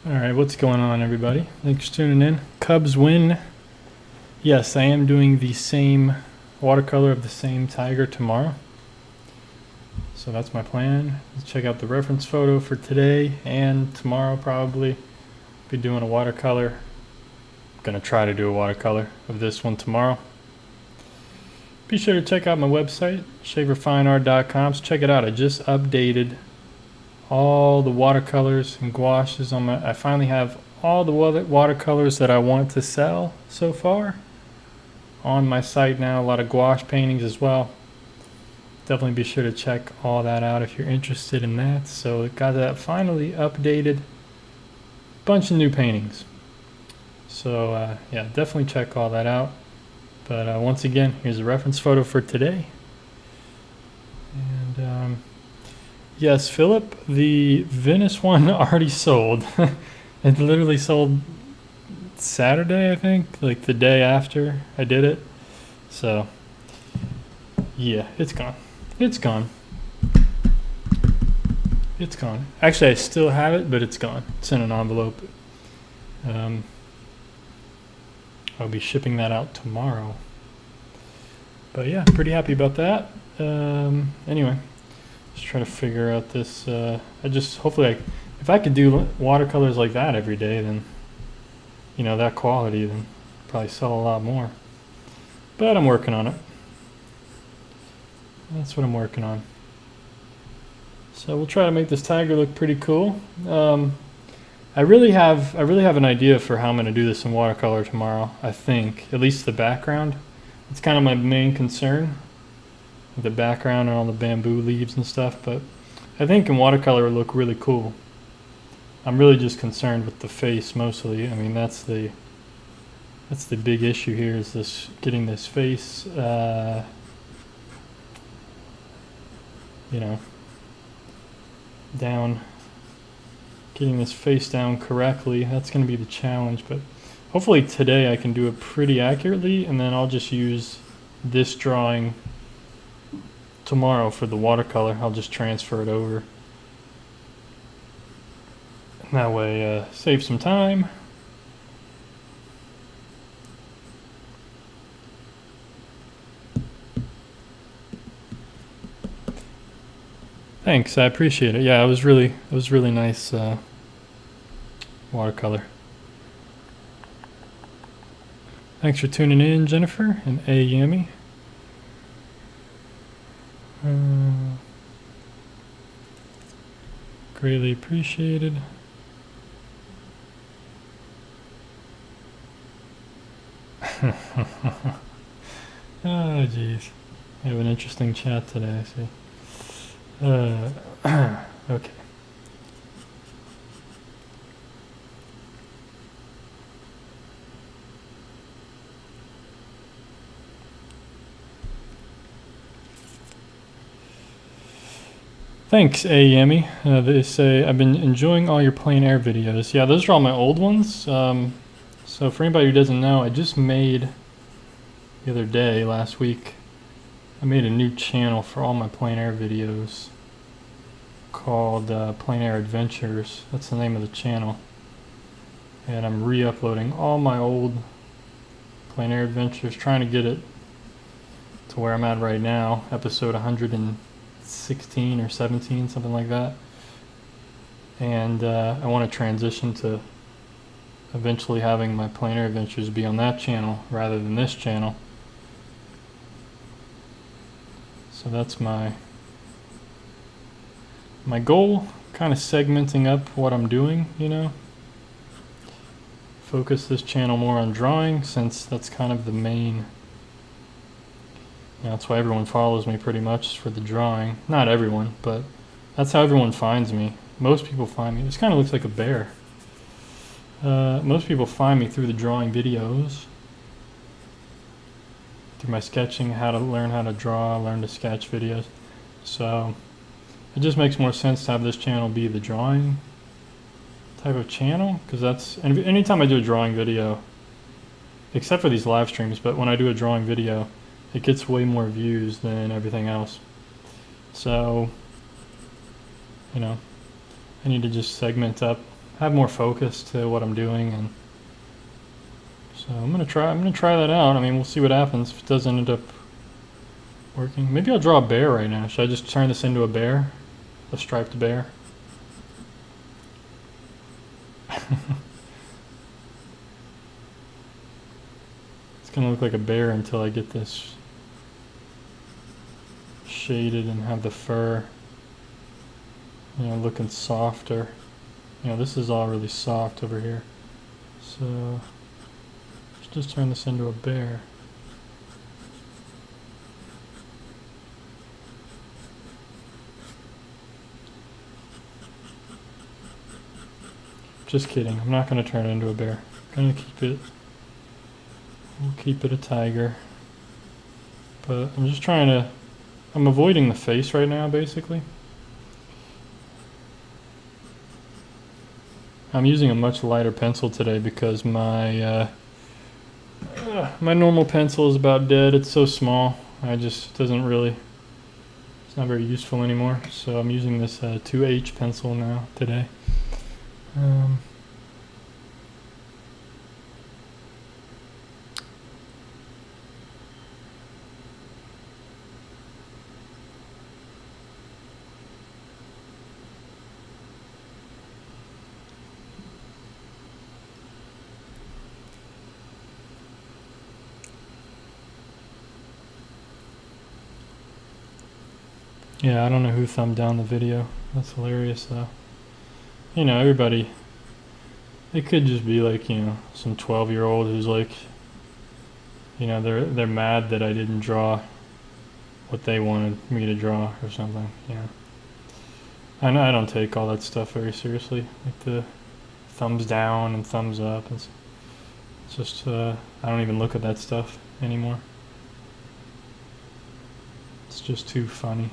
All right, what's going on, everybody? Thanks for tuning in. Cubs win. Yes, I am doing the same watercolor of the same tiger tomorrow. So that's my plan. Let's check out the reference photo for today and tomorrow. Probably be doing a watercolor. I'm gonna try to do a watercolor of this one tomorrow. Be sure to check out my website, shaverfineart.com. So check it out. I just updated all the watercolors and gouaches on my. I finally have all the watercolors that I want to sell so far on my site now. A lot of gouache paintings as well. Definitely be sure to check all that out if you're interested in that. So it got that finally updated. Bunch of new paintings. So yeah, definitely check all that out. But once again, here's a reference photo for today. And yes, Philip, the Venice one already sold. It literally sold Saturday, I think, like the day after I did it. So yeah, it's gone. It's gone. It's gone. Actually, I still have it, but it's gone. It's in an envelope. I'll be shipping that out tomorrow. But yeah, pretty happy about that. Anyway, just try to figure out this. Hopefully, if I could do watercolors like that every day, then, you know, that quality, then probably sell a lot more. But I'm working on it. That's what I'm working on. So we'll try to make this tiger look pretty cool. I really have an idea for how I'm going to do this in watercolor tomorrow. I think, at least the background. It's kind of my main concern, the background and all the bamboo leaves and stuff. But I think in watercolor it will look really cool. I'm really just concerned with the face mostly. I mean, that's the big issue here, is this getting this face, you know, down. Getting this face down correctly, that's going to be the challenge. But hopefully today I can do it pretty accurately, and then I'll just use this drawing tomorrow for the watercolor. I'll just transfer it over. And that way, save some time. Thanks, I appreciate it. Yeah, it was really nice watercolor. Thanks for tuning in, Jennifer and A Yami. Greatly appreciated. Oh, geez. We have an interesting chat today, I see. Okay. Thanks, Yami. They say, I've been enjoying all your plein air videos. Yeah, those are all my old ones. So for anybody who doesn't know, I just made, the other day, last week, I made a new channel for all my plein air videos called Plein Air Adventures. That's the name of the channel. And I'm re-uploading all my old plein air adventures, trying to get it to where I'm at right now, episode 116 or 17, something like that. And I want to transition to eventually having my plein air adventures be on that channel rather than this channel. So that's my goal, kind of segmenting up what I'm doing, you know. Focus this channel more on drawing, since that's kind of the main, you know, that's why everyone follows me pretty much, for the drawing. Not everyone, but that's how everyone finds me. Most people find me, this kind of looks like a bear. Most people find me through the drawing videos, through my sketching, how to learn how to draw, learn to sketch videos. So it just makes more sense to have this channel be the drawing type of channel, because that's, and anytime I do a drawing video, except for these live streams, but when I do a drawing video, it gets way more views than everything else. So, you know, I need to just segment up have more focus to what I'm doing, and so I'm gonna try that out. I mean, we'll see what happens if it doesn't end up working. Maybe I'll draw a bear right now. Should I just turn this into a bear? A striped bear? It's gonna look like a bear until I get this shaded and have the fur, you know, looking softer. You know, this is all really soft over here. So let's just turn this into a bear. Just kidding, I'm not going to turn it into a bear. I'm going to we'll keep it a tiger. But I'm just I'm avoiding the face right now, basically. I'm using a much lighter pencil today because my normal pencil is about dead. It's so small, it's not very useful anymore. So I'm using this 2H pencil now today. Yeah, I don't know who thumbed down the video. That's hilarious though. You know, everybody, it could just be like, you know, some 12-year-old who's like, you know, they're mad that I didn't draw what they wanted me to draw or something, you know. I know I don't take all that stuff very seriously, like the thumbs down and thumbs up. It's just, I don't even look at that stuff anymore. It's just too funny.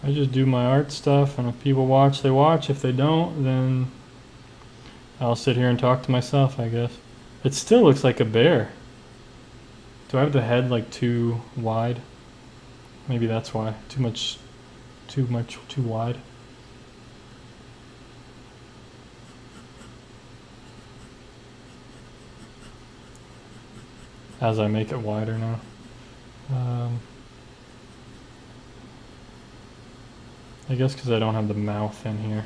I just do my art stuff, and if people watch, they watch. If they don't, then I'll sit here and talk to myself, I guess. It still looks like a bear. Do I have the head like too wide? Maybe that's why. Too wide. As I make it wider now. I guess because I don't have the mouth in here,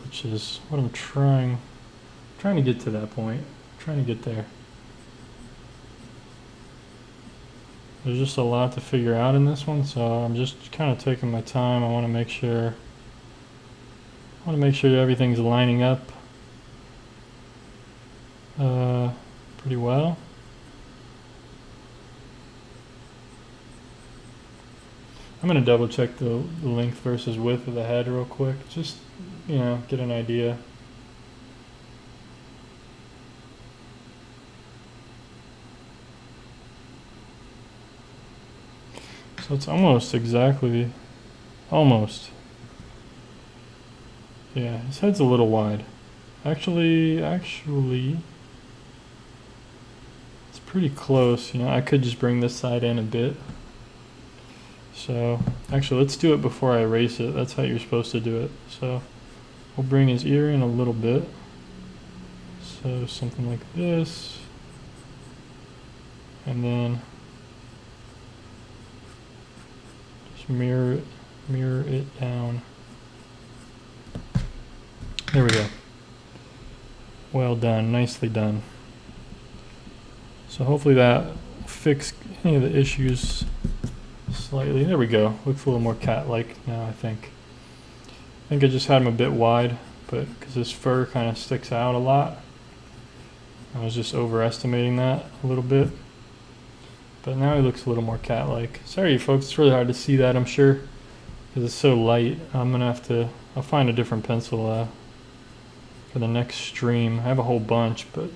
which is what I'm trying to get to that point. Trying to get there. There's just a lot to figure out in this one, so I'm just kind of taking my time. I want to make sure everything's lining up pretty well. I'm going to double check the length versus width of the head real quick, just, you know, get an idea. So it's almost exactly, almost. Yeah, his head's a little wide. Actually, it's pretty close. You know, I could just bring this side in a bit. So, actually, let's do it before I erase it. That's how you're supposed to do it. So, we'll bring his ear in a little bit. So, something like this. And then just mirror it down. There we go. Well done, nicely done. So hopefully that fixed any of the issues slightly. There we go. Looks a little more cat-like now, I think. I just had him a bit wide, but because his fur kind of sticks out a lot. I was just overestimating that a little bit. But now he looks a little more cat-like. Sorry folks, it's really hard to see that, I'm sure, because it's so light. I'm gonna have to, I'll find a different pencil for the next stream. I have a whole bunch, but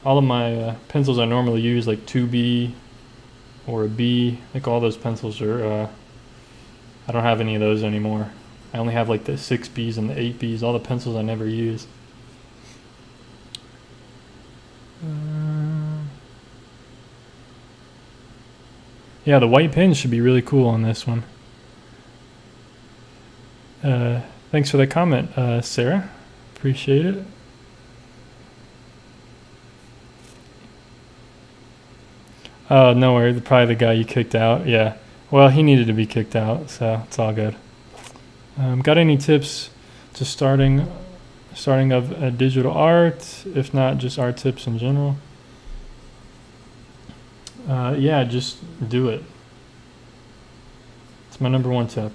all of my pencils I normally use, like 2B or a B, like all those pencils are, I don't have any of those anymore. I only have like the 6Bs and the 8Bs, all the pencils I never use. Yeah, the white pins should be really cool on this one. Thanks for that comment, Sarah. Appreciate it. Oh, no worries. Probably the guy you kicked out. Yeah. Well, he needed to be kicked out, so it's all good. Got any tips to starting of a digital art? If not, just art tips in general. Yeah, just do it. It's my number one tip.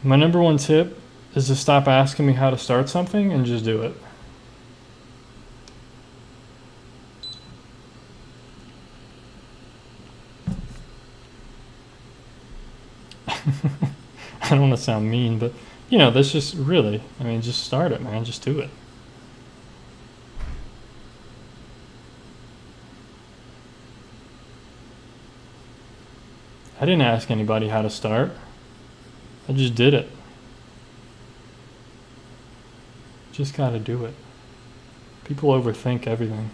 My number one tip is to stop asking me how to start something and just do it. I don't want to sound mean, but you know, that's just really, I mean, just start it, man. Just do it. I didn't ask anybody how to start. I just did it. Just gotta do it. People overthink everything.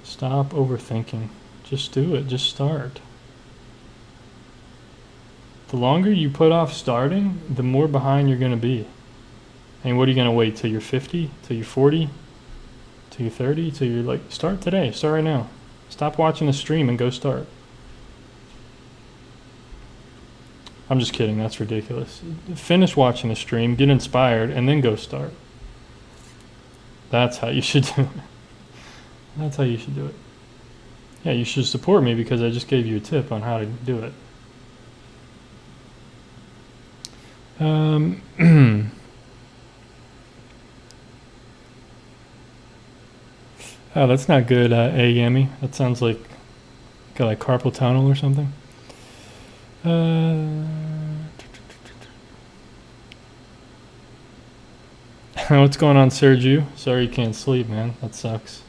Stop overthinking. Just do it. Just start. The longer you put off starting, the more behind you're going to be. And what are you going to wait till you're 50, till you're 40, till you're 30, till you're like, start today, start right now. Stop watching the stream and go start. I'm just kidding, that's ridiculous. Finish watching the stream, get inspired, and then go start. That's how you should do it. That's how you should do it. Yeah, you should support me because I just gave you a tip on how to do it. Oh, that's not good, Yami. That sounds like got like carpal tunnel or something. What's going on, Sergio? Sorry you can't sleep, man. That sucks.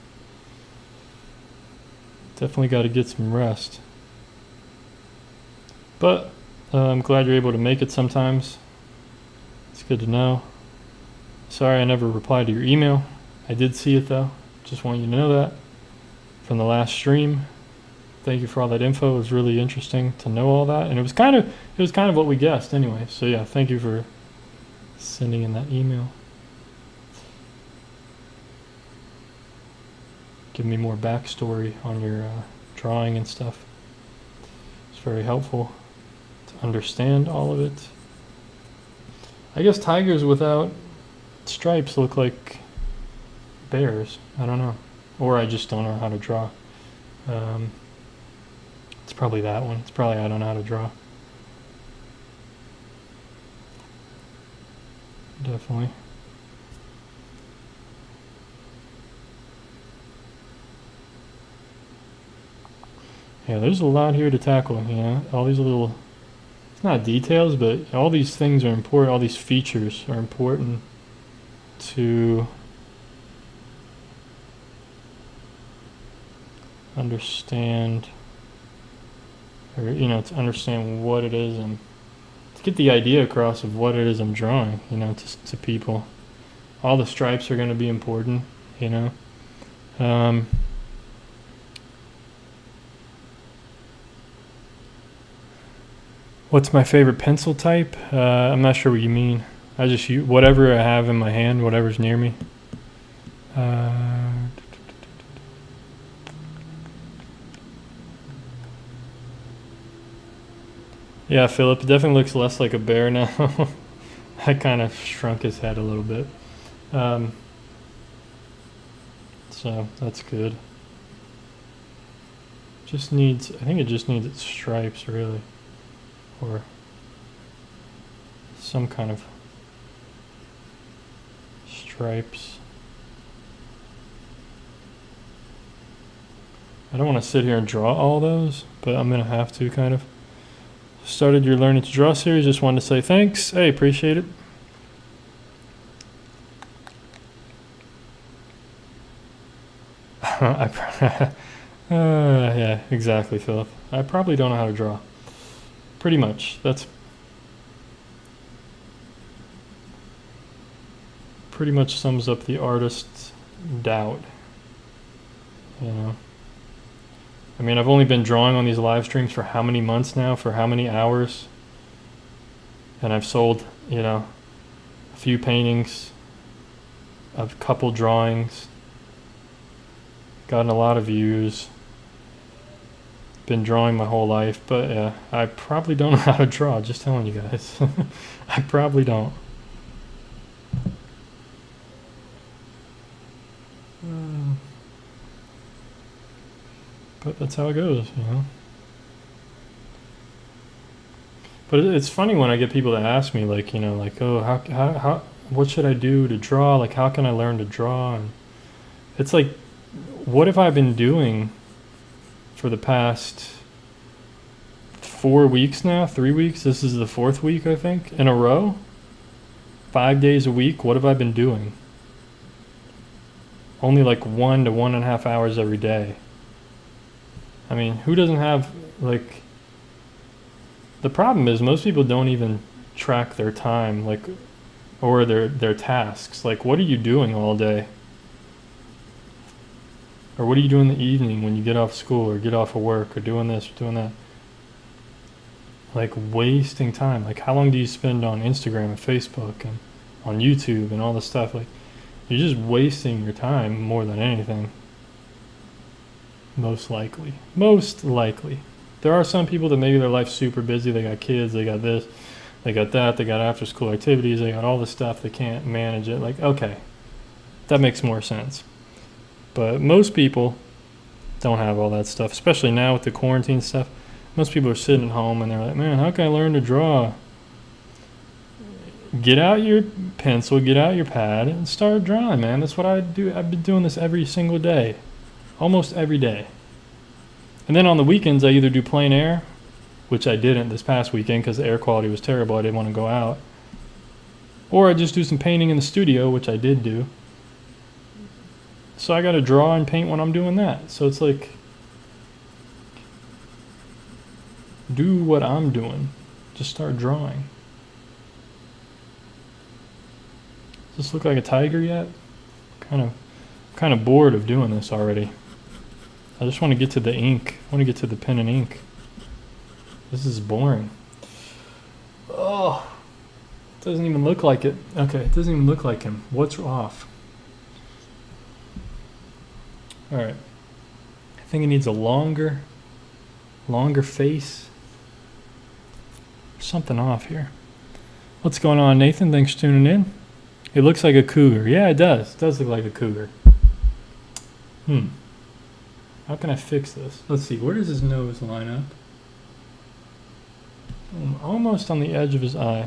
Definitely got to get some rest. But I'm glad you're able to make it sometimes. It's good to know. Sorry I never replied to your email. I did see it though. Just want you to know that from the last stream. Thank you for all that info. It was really interesting to know all that, and it was kind of what we guessed anyway. So yeah, thank you for sending in that email. Give me more backstory on your drawing and stuff. It's very helpful to understand all of it. I guess tigers without stripes look like bears. I don't know. Or I just don't know how to draw. It's probably that one. It's probably I don't know how to draw. Definitely. Yeah, there's a lot here to tackle, you know. All these little, it's not details, but all these things are important. All these features are important to understand, or, you know, to understand what it is and to get the idea across of what it is I'm drawing, you know, to people. All the stripes are going to be important, you know. What's my favorite pencil type? I'm not sure what you mean. I just use whatever I have in my hand, whatever's near me. Yeah, Philip, it definitely looks less like a bear now. I kind of shrunk his head a little bit. So that's good. Just needs, I think it just needs its stripes, really. Or some kind of stripes. I don't want to sit here and draw all those, but I'm going to have to, kind of. Started your Learning to Draw series. Just wanted to say thanks. Hey, appreciate it. Yeah, exactly, Philip. I probably don't know how to draw. Pretty much. That's pretty much sums up the artist's doubt. You know, I mean, I've only been drawing on these live streams for how many months now, for how many hours? And I've sold, you know, a few paintings, a couple drawings, gotten a lot of views, been drawing my whole life, but yeah, I probably don't know how to draw, just telling you guys. I probably don't. But that's how it goes, you know. But it's funny when I get people to ask me, like, you know, like, oh, how what should I do to draw? Like, how can I learn to draw? And it's like, what have I been doing for the past 4 weeks now? 3 weeks? This is the 4th week, I think, in a row. 5 days a week. What have I been doing? Only like 1 to 1.5 hours every day. I mean, who doesn't have, like, the problem is most people don't even track their time, like, or their tasks. Like, what are you doing all day? Or what do you do in the evening when you get off school or get off of work or doing this or doing that? Like, wasting time. Like, how long do you spend on Instagram and Facebook and on YouTube and all this stuff? Like, you're just wasting your time more than anything. Most likely. Most likely. There are some people that maybe their life's super busy. They got kids, they got this, they got that, they got after school activities, they got all this stuff, they can't manage it. Like, okay, that makes more sense. But most people don't have all that stuff, especially now with the quarantine stuff. Most people are sitting at home and they're like, man, how can I learn to draw? Get out your pencil, get out your pad, and start drawing, man. That's what I do. I've been doing this every single day. Almost every day. And then on the weekends, I either do plein air, which I didn't this past weekend because the air quality was terrible. I didn't want to go out. Or I just do some painting in the studio, which I did do. So I got to draw and paint when I'm doing that. So it's like, do what I'm doing. Just start drawing. Does this look like a tiger yet? Kind of bored of doing this already. I just want to get to the ink. I want to get to the pen and ink. This is boring. Oh, it doesn't even look like it. Okay, it doesn't even look like him. What's off? All right. I think it needs a longer face. There's something off here. What's going on, Nathan? Thanks for tuning in. It looks like a cougar. Yeah, it does. It does look like a cougar. How can I fix this? Let's see. Where does his nose line up? Almost on the edge of his eye.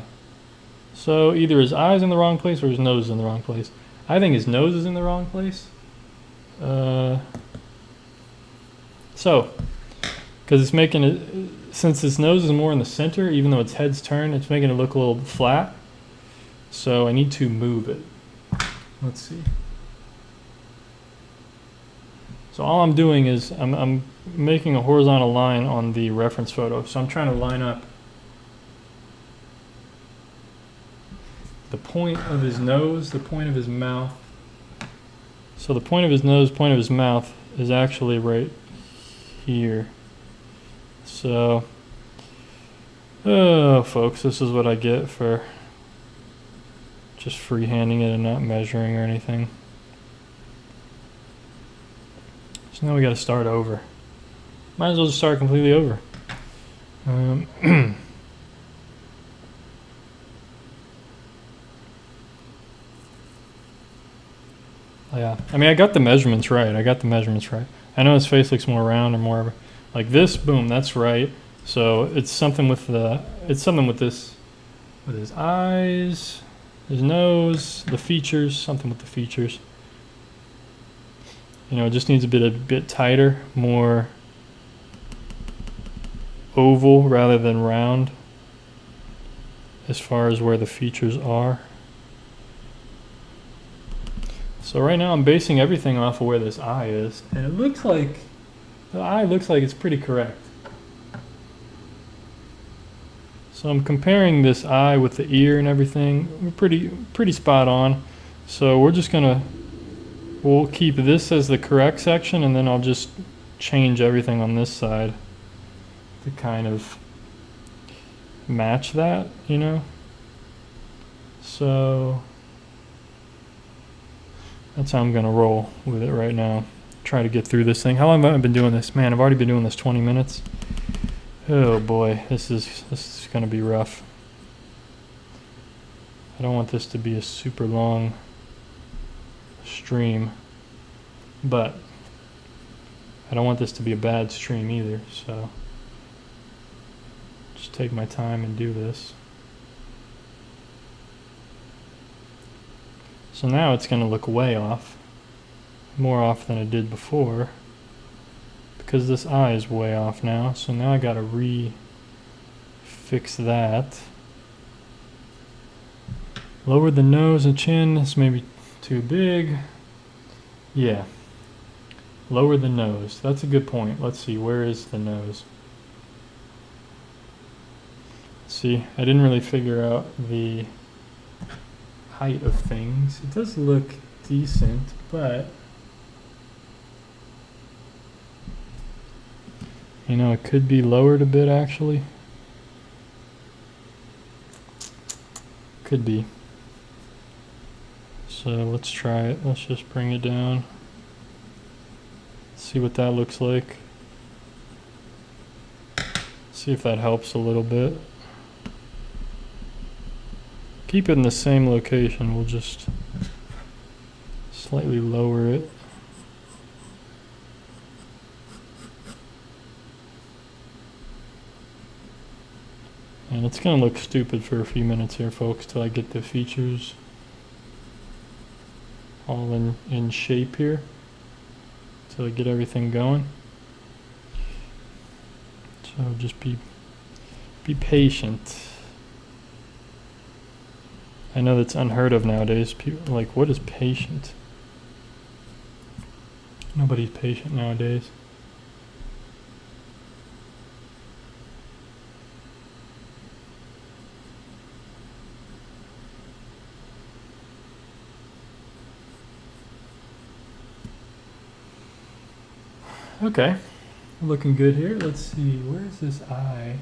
So either his eye's in the wrong place or his nose is in the wrong place. I think his nose is in the wrong place. So, because it's making it, since his nose is more in the center, even though its head's turned, it's making it look a little flat. So I need to move it. Let's see. So all I'm doing is I'm making a horizontal line on the reference photo. So I'm trying to line up the point of his nose, the point of his mouth. So the point of his nose, point of his mouth is actually right here. So, oh folks, this is what I get for just freehanding it and not measuring or anything. So now we got to start over. Might as well just start completely over. Yeah, I mean, I got the measurements right. I know his face looks more round or more like this. Boom, that's right. So it's something with this, with his eyes, his nose, the features, something with the features. You know, it just needs a bit tighter, more oval rather than round as far as where the features are. So right now I'm basing everything off of where this eye is, and it looks like the eye looks like it's pretty correct. So I'm comparing this eye with the ear and everything. We're pretty spot on. So we'll keep this as the correct section, and then I'll just change everything on this side to kind of match that, you know? So that's how I'm gonna roll with it right now. Try to get through this thing. How long have I been doing this? Man, I've already been doing this 20 minutes. Oh boy, this is gonna be rough. I don't want this to be a super long stream, but I don't want this to be a bad stream either, so just take my time and do this. So now it's going to look way off, more off than it did before, because this eye is way off now. So now I got to fix that. Lower the nose and chin. This may be too big. Yeah. Lower the nose. That's a good point. Let's see. Where is the nose? See, I didn't really figure out the height of things. It does look decent, but you know, it could be lowered a bit actually. Could be. So let's try it. Let's just bring it down. See what that looks like. See if that helps a little bit. Keep it in the same location. We'll just slightly lower it. And it's going to look stupid for a few minutes here, folks, till I get the features all in shape here. Till I get everything going. So just be patient. I know that's unheard of nowadays. People are like, what is patient? Nobody's patient nowadays. Okay, looking good here. Let's see, where's this eye?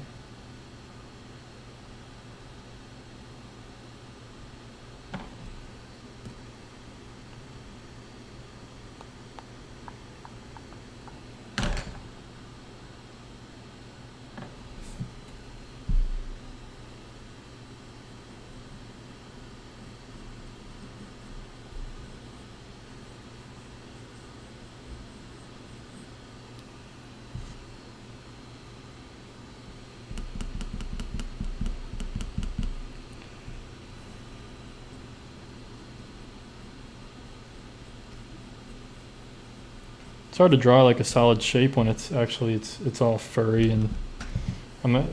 It's hard to draw like a solid shape when it's actually it's all furry, and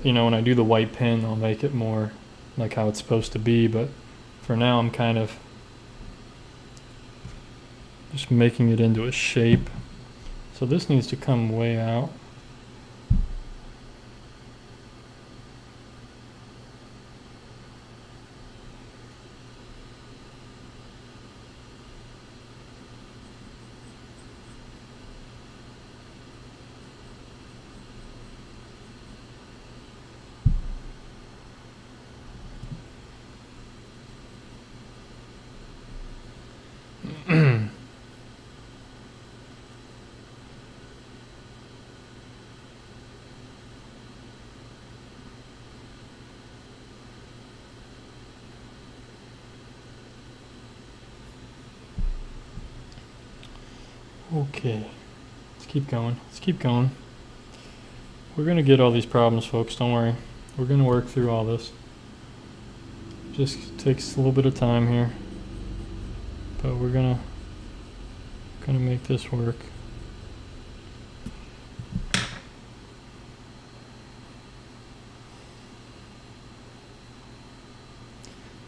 you know, when I do the white pen I'll make it more like how it's supposed to be, but for now I'm kind of just making it into a shape. So this needs to come way out. Okay, let's keep going. Let's keep going. We're gonna get all these problems, folks. Don't worry. We're gonna work through all this. Just takes a little bit of time here, but we're gonna make this work.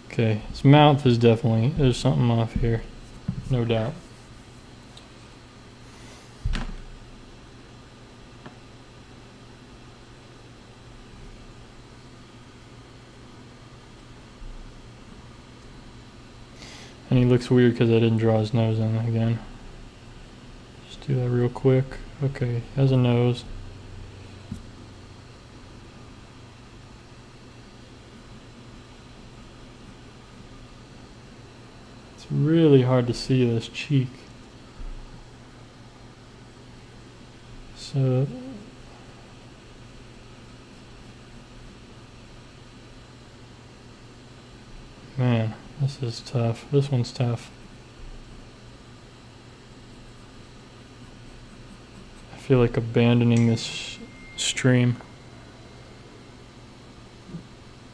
Okay, his mouth is definitely, there's something off here, no doubt. And he looks weird because I didn't draw his nose in again. Just Do that real quick. Okay, has a nose. It's really hard to see this cheek. So man, this is tough. This one's tough. I feel like abandoning this stream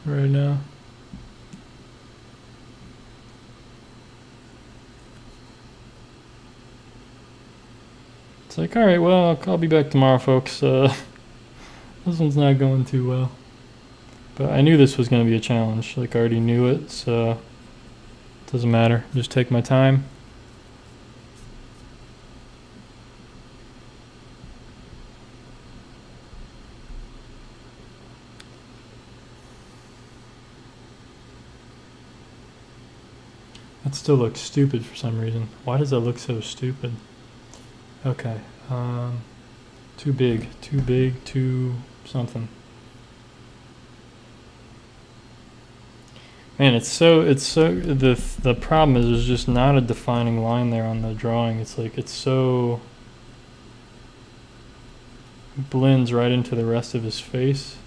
right now. It's like, all right, well, I'll be back tomorrow, folks. This one's not going too well. But I knew this was going to be a challenge. Like, I already knew it, so it doesn't matter. Just take my time. That still looks stupid for some reason. Why does that look so stupid? Okay, too big, too something. Man, the problem is there's just not a defining line there on the drawing. It's like, it's so, blends right into the rest of his face.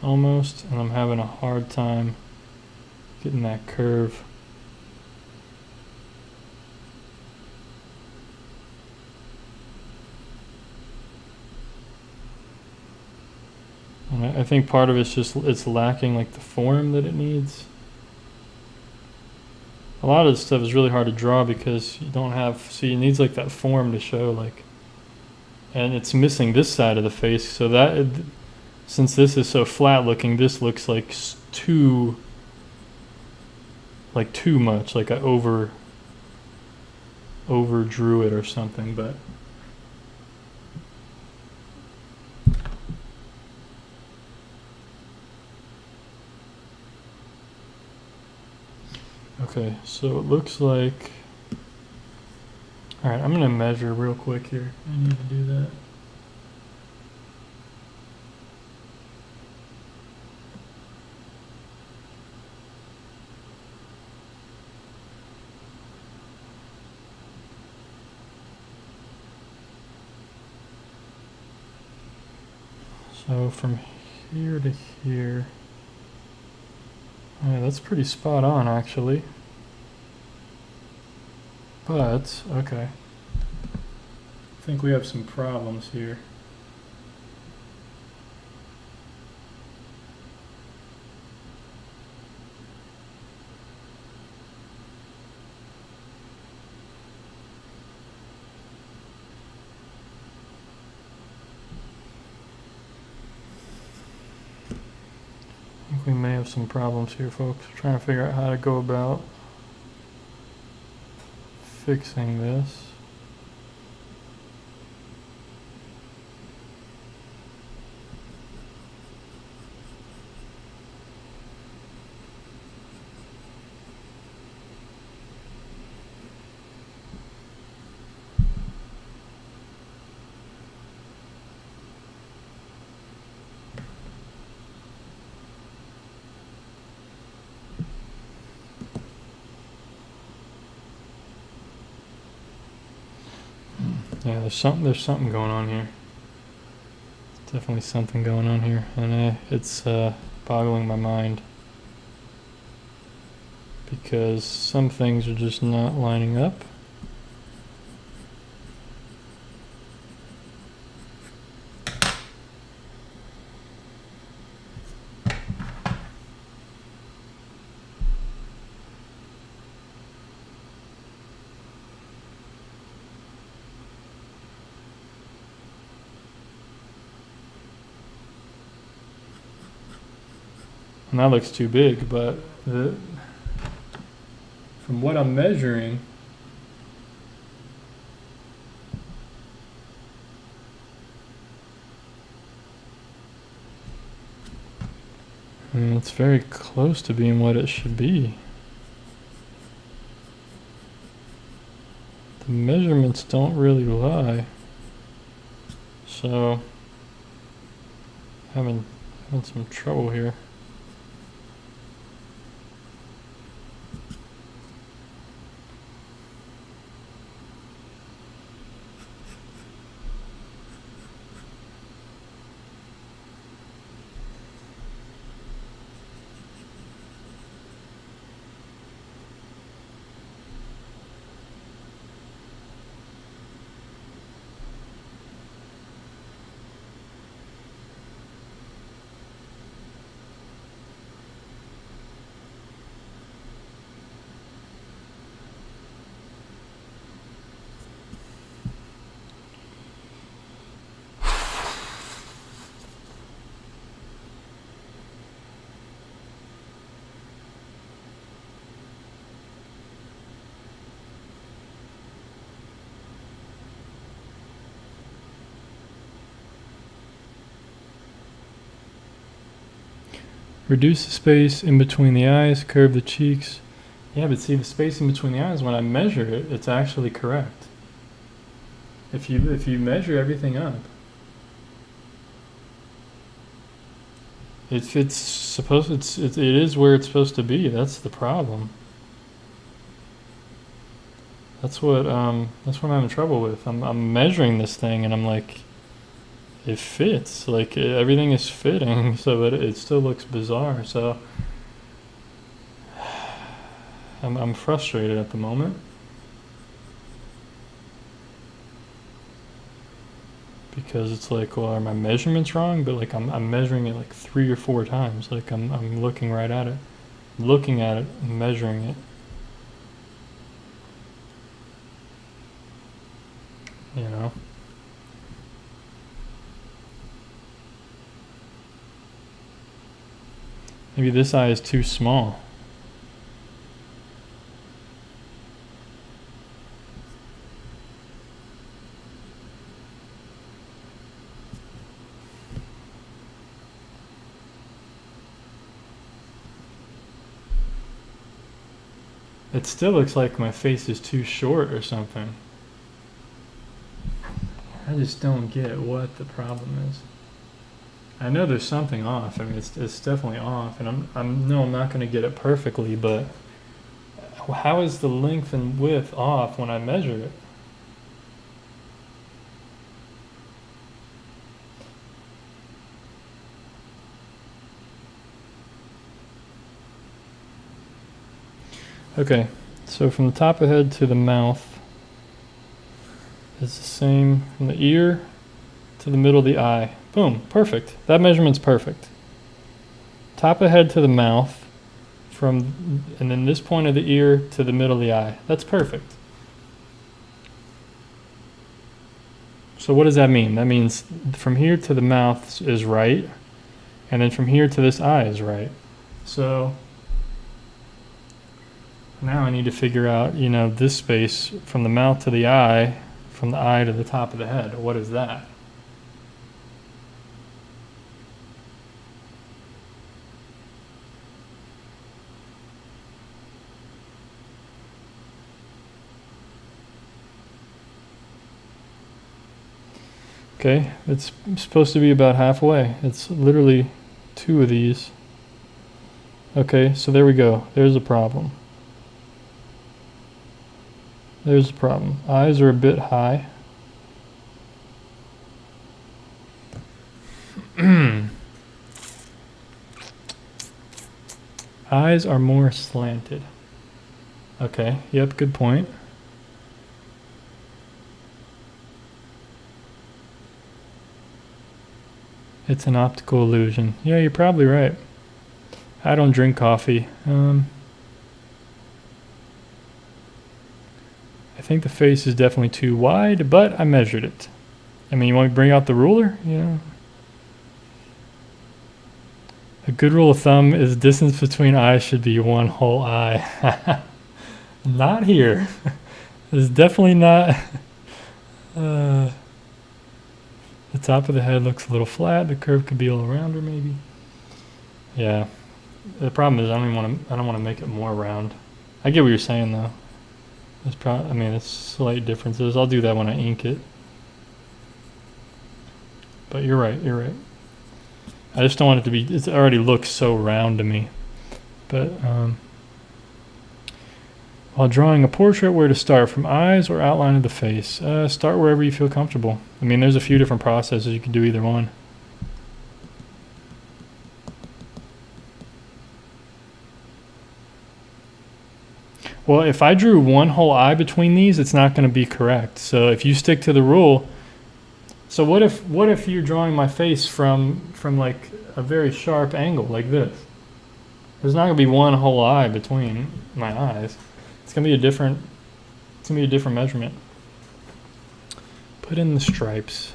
Almost, and I'm having a hard time getting that curve. And I think part of it's just, it's lacking like the form that it needs. A lot of this stuff is really hard to draw because you don't have, see, it needs like that form to show, like, and it's missing this side of the face, so that, since this is so flat looking, this looks like too much, like I overdrew it or something, but okay, so it looks like, all right, I'm gonna measure real quick here. I need to do that. So from here to here, yeah, that's pretty spot on actually. But, okay. I think we have some problems here. I think we may have some problems here, folks. Trying to figure out how to go about fixing this. Yeah, there's something going on here. Definitely something going on here, and it's boggling my mind because some things are just not lining up. And that looks too big, but from what I'm measuring, I mean, it's very close to being what it should be. the measurements don't really lie. So having some trouble here. Reduce the space in between the eyes, curve the cheeks. Yeah, but see, the space in between the eyes, when I measure it, it's actually correct. If you measure everything up, it is where it's supposed to be. That's the problem. That's what I'm having trouble with. I'm measuring this thing and I'm like, it fits, like everything is fitting, so it still looks bizarre. So I'm frustrated at the moment because it's like, well, are my measurements wrong? But like I'm measuring it like 3 or 4 times. Like I'm looking right at it, looking at it, measuring it. You know. Maybe this eye is too small. It still looks like my face is too short or something. I just don't get what the problem is. I know there's something off. I mean, it's definitely off, and I'm not going to get it perfectly, but how is the length and width off when I measure it? Okay, so from the top of the head to the mouth is the same from the ear to the middle of the eye. Boom, perfect. That measurement's perfect. Top of head to the mouth, and then this point of the ear to the middle of the eye. That's perfect. So what does that mean? That means from here to the mouth is right, and then from here to this eye is right. So now I need to figure out, this space from the mouth to the eye, from the eye to the top of the head. What is that? Okay, it's supposed to be about halfway. It's literally 2 of these. Okay, so there we go. There's a problem. There's a problem. Eyes are a bit high. Eyes are more slanted. Okay, yep, good point. It's an optical illusion. Yeah, you're probably right. I don't drink coffee. I think the face is definitely too wide, but I measured it. I mean, you want me to bring out the ruler? Yeah. A good rule of thumb is distance between eyes should be 1 whole eye. Not here. It's definitely not. The top of the head looks a little flat. The curve could be a little rounder, maybe. Yeah. The problem is I don't want to make it more round. I get what you're saying, though. There's probably, I mean, it's slight differences. I'll do that when I ink it. But you're right, you're right. I just don't want it to be, it already looks so round to me. But while drawing a portrait, where to start? From eyes or outline of the face? Start wherever you feel comfortable. I mean, there's a few different processes. You can do either one. Well, if I drew one whole eye between these, it's not going to be correct. So if you stick to the rule, so what if you're drawing my face from like a very sharp angle like this? There's not going to be one whole eye between my eyes. It's going to be a different measurement. Put in the stripes.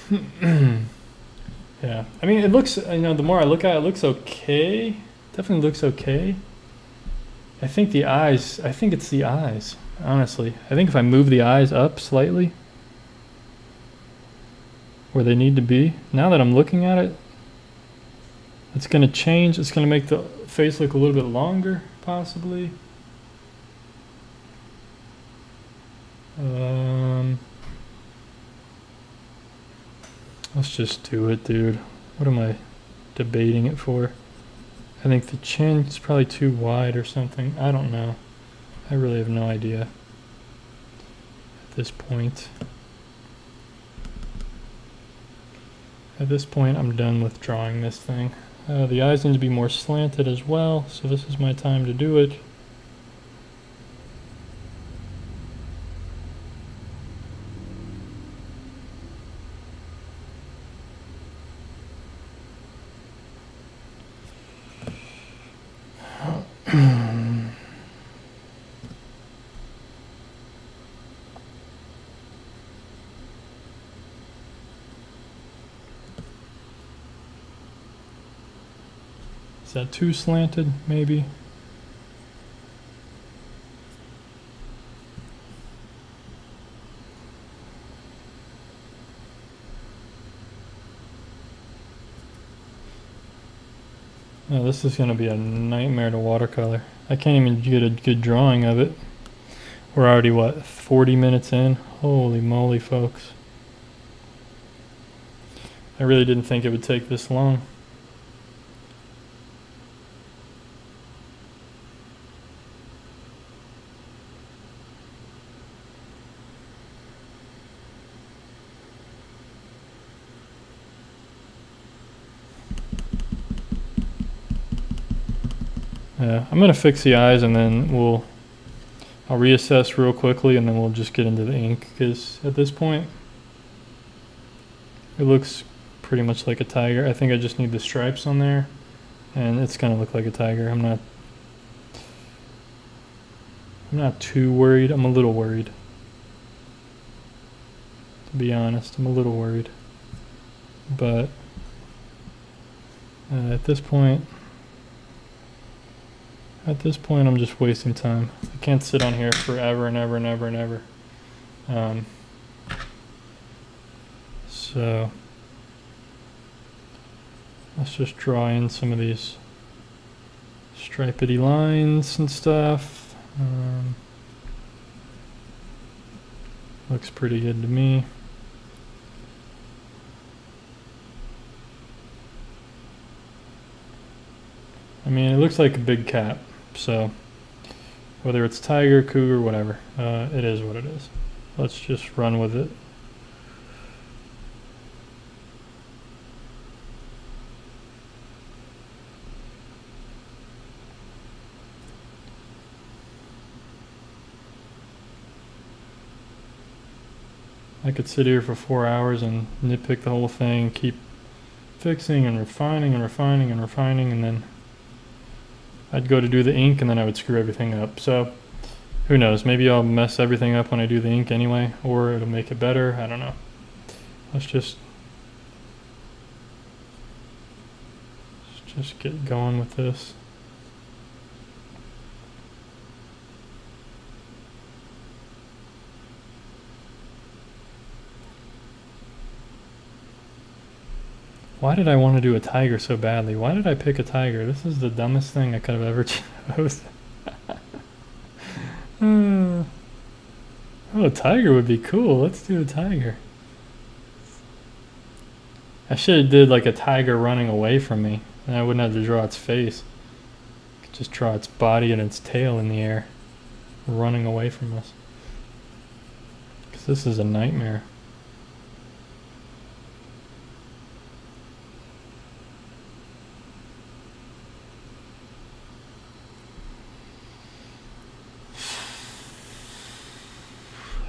Yeah. I mean, it looks, you know, the more I look at it, it looks okay. Definitely looks okay. I think it's the eyes, honestly. I think if I move the eyes up slightly, where they need to be, now that I'm looking at it, it's going to change. It's going to make the face look a little bit longer, possibly. Let's just do it, dude. What am I debating it for? I think the chin is probably too wide or something. I don't know. I really have no idea at this point. At this point, I'm done with drawing this thing. The eyes need to be more slanted as well, so this is my time to do it. Is that too slanted, maybe? Oh, this is going to be a nightmare to watercolor. I can't even get a good drawing of it. We're already, what, 40 minutes in? Holy moly, folks. I really didn't think it would take this long. I'm going to fix the eyes and then I'll reassess real quickly and then we'll just get into the ink, because at this point it looks pretty much like a tiger. I think I just need the stripes on there and it's going to look like a tiger. I'm not too worried. I'm a little worried. To be honest, I'm a little worried. But at this point, I'm just wasting time. I can't sit on here forever and ever and ever and ever. So let's just draw in some of these stripedy lines and stuff. Looks pretty good to me. I mean, it looks like a big cat. So whether it's tiger, cougar, whatever, it is what it is. Let's just run with it. I could sit here for 4 hours and nitpick the whole thing, keep fixing and refining and refining and refining, and then I'd go to do the ink and then I would screw everything up. So who knows, maybe I'll mess everything up when I do the ink anyway, or it'll make it better. I don't know. Let's just get going with this. Why did I want to do a tiger so badly? Why did I pick a tiger? This is the dumbest thing I could have ever chosen. Oh, a tiger would be cool. Let's do a tiger. I should have did like a tiger running away from me. And I wouldn't have to draw its face. I could just draw its body and its tail in the air, running away from us. Because this is a nightmare.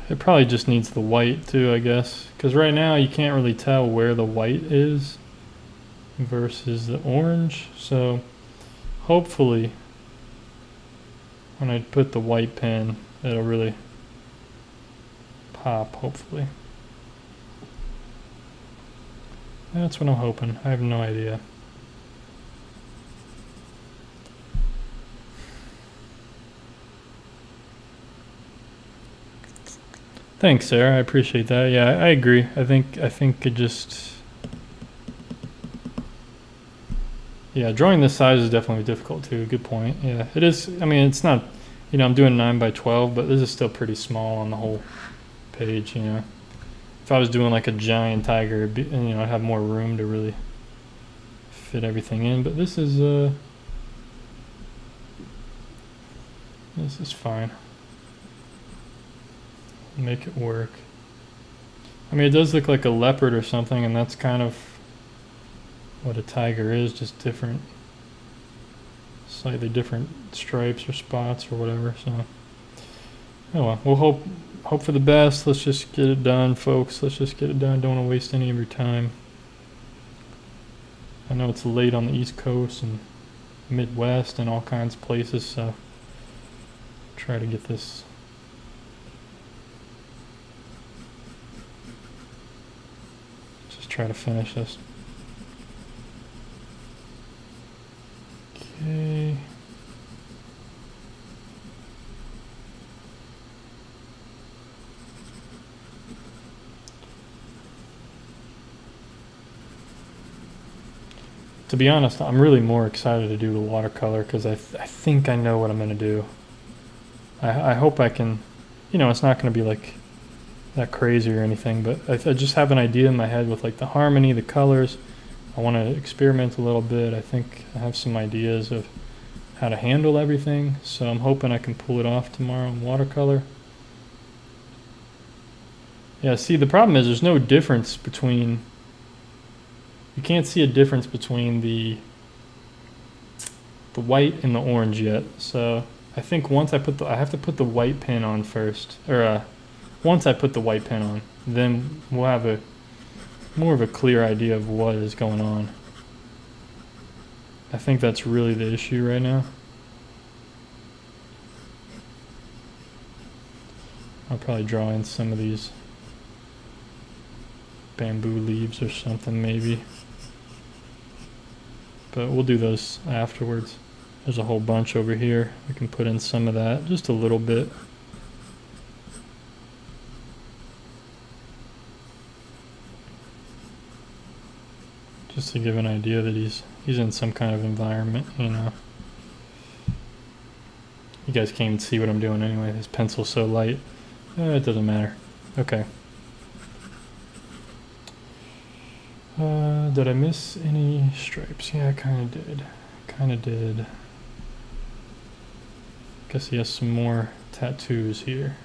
It probably just needs the white too, I guess. Because right now you can't really tell where the white is versus the orange. So hopefully when I put the white pen, it'll really pop, hopefully. That's what I'm hoping. I have no idea. Thanks, Sarah. I appreciate that. Yeah, I agree. I think it just... Yeah, drawing this size is definitely difficult too. Good point. Yeah, it is. I mean, it's not, you know, I'm doing 9 by 12, but this is still pretty small on the whole page, you know. If I was doing like a giant tiger, it'd be, you know, I'd have more room to really fit everything in, but this is fine. Make it work. I mean, it does look like a leopard or something, and that's kind of what a tiger is, just different, slightly different stripes or spots or whatever. So, oh well, we'll hope for the best. Let's just get it done, folks. Let's just get it done. Don't want to waste any of your time. I know it's late on the East Coast and Midwest and all kinds of places, so try to get this. Try to finish this. Okay. To be honest, I'm really more excited to do the watercolor because I think I know what I'm going to do. I hope I can, you know, it's not going to be like that crazy or anything, but I just have an idea in my head with like the harmony, the colors. I want to experiment a little bit. I think I have some ideas of how to handle everything, so I'm hoping I can pull it off tomorrow in watercolor. Yeah, see, the problem is there's no difference between, you can't see a difference between the white and the orange yet. So I think once I put I have to put the white pen on first, or once I put the white pen on, then we'll have a more of a clear idea of what is going on. I think that's really the issue right now. I'll probably draw in some of these bamboo leaves or something maybe. But we'll do those afterwards. There's a whole bunch over here. We can put in some of that, just a little bit. Just to give an idea that he's in some kind of environment, you know. You guys can't even see what I'm doing anyway. This pencil's so light. It doesn't matter. Okay. Did I miss any stripes? Yeah, I kind of did. Guess he has some more tattoos here.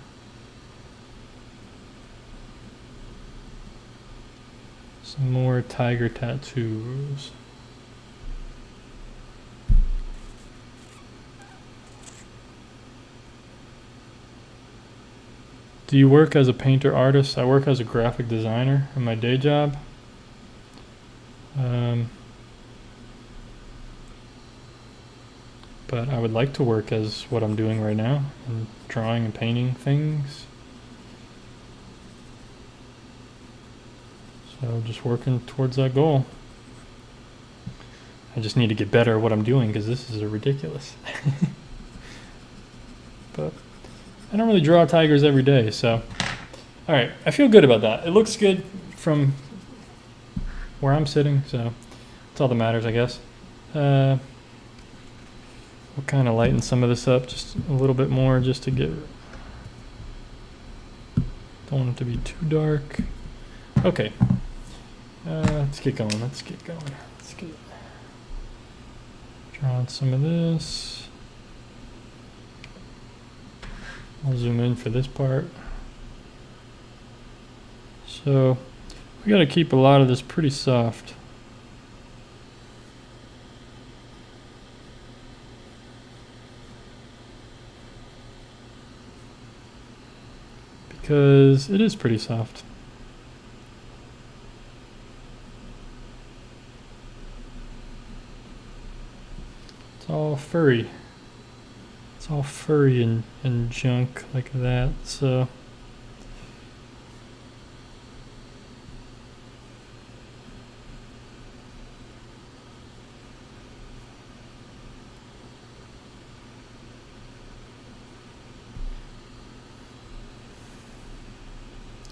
Some more tiger tattoos. Do you work as a painter artist? I work as a graphic designer in my day job. But I would like to work as what I'm doing right now, and drawing and painting things. So just working towards that goal. I just need to get better at what I'm doing because this is ridiculous. But I don't really draw tigers every day, so all right, I feel good about that. It looks good from where I'm sitting, so that's all that matters, I guess. We'll kind of lighten some of this up just a little bit more, just to get Don't want it to be too dark. Okay. Let's get going. Let's get draw out some of this. I'll zoom in for this part. So we got to keep a lot of this pretty soft. Because it is pretty soft. It's all furry. It's all furry and junk like that, so.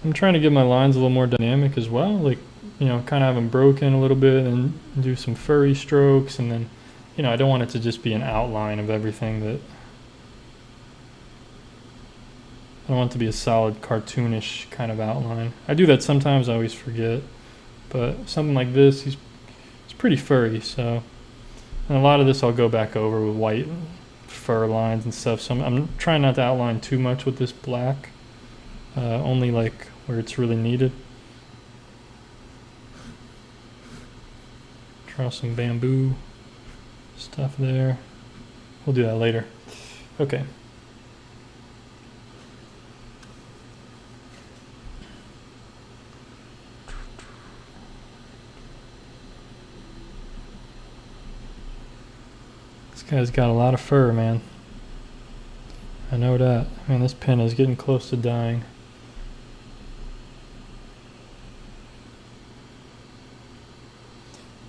I'm trying to get my lines a little more dynamic as well, like, you know, kind of have them broken a little bit and do some furry strokes, and then, you know, I don't want it to just be an outline of everything. That I don't want it to be a solid cartoonish kind of outline. I do that sometimes, I always forget, but something like this, it's pretty furry, so, and a lot of this I'll go back over with white fur lines and stuff, so I'm trying not to outline too much with this black. Only like where it's really needed. Draw some bamboo stuff there. We'll do that later. Okay. This guy's got a lot of fur, man. I know that. Man, this pen is getting close to dying.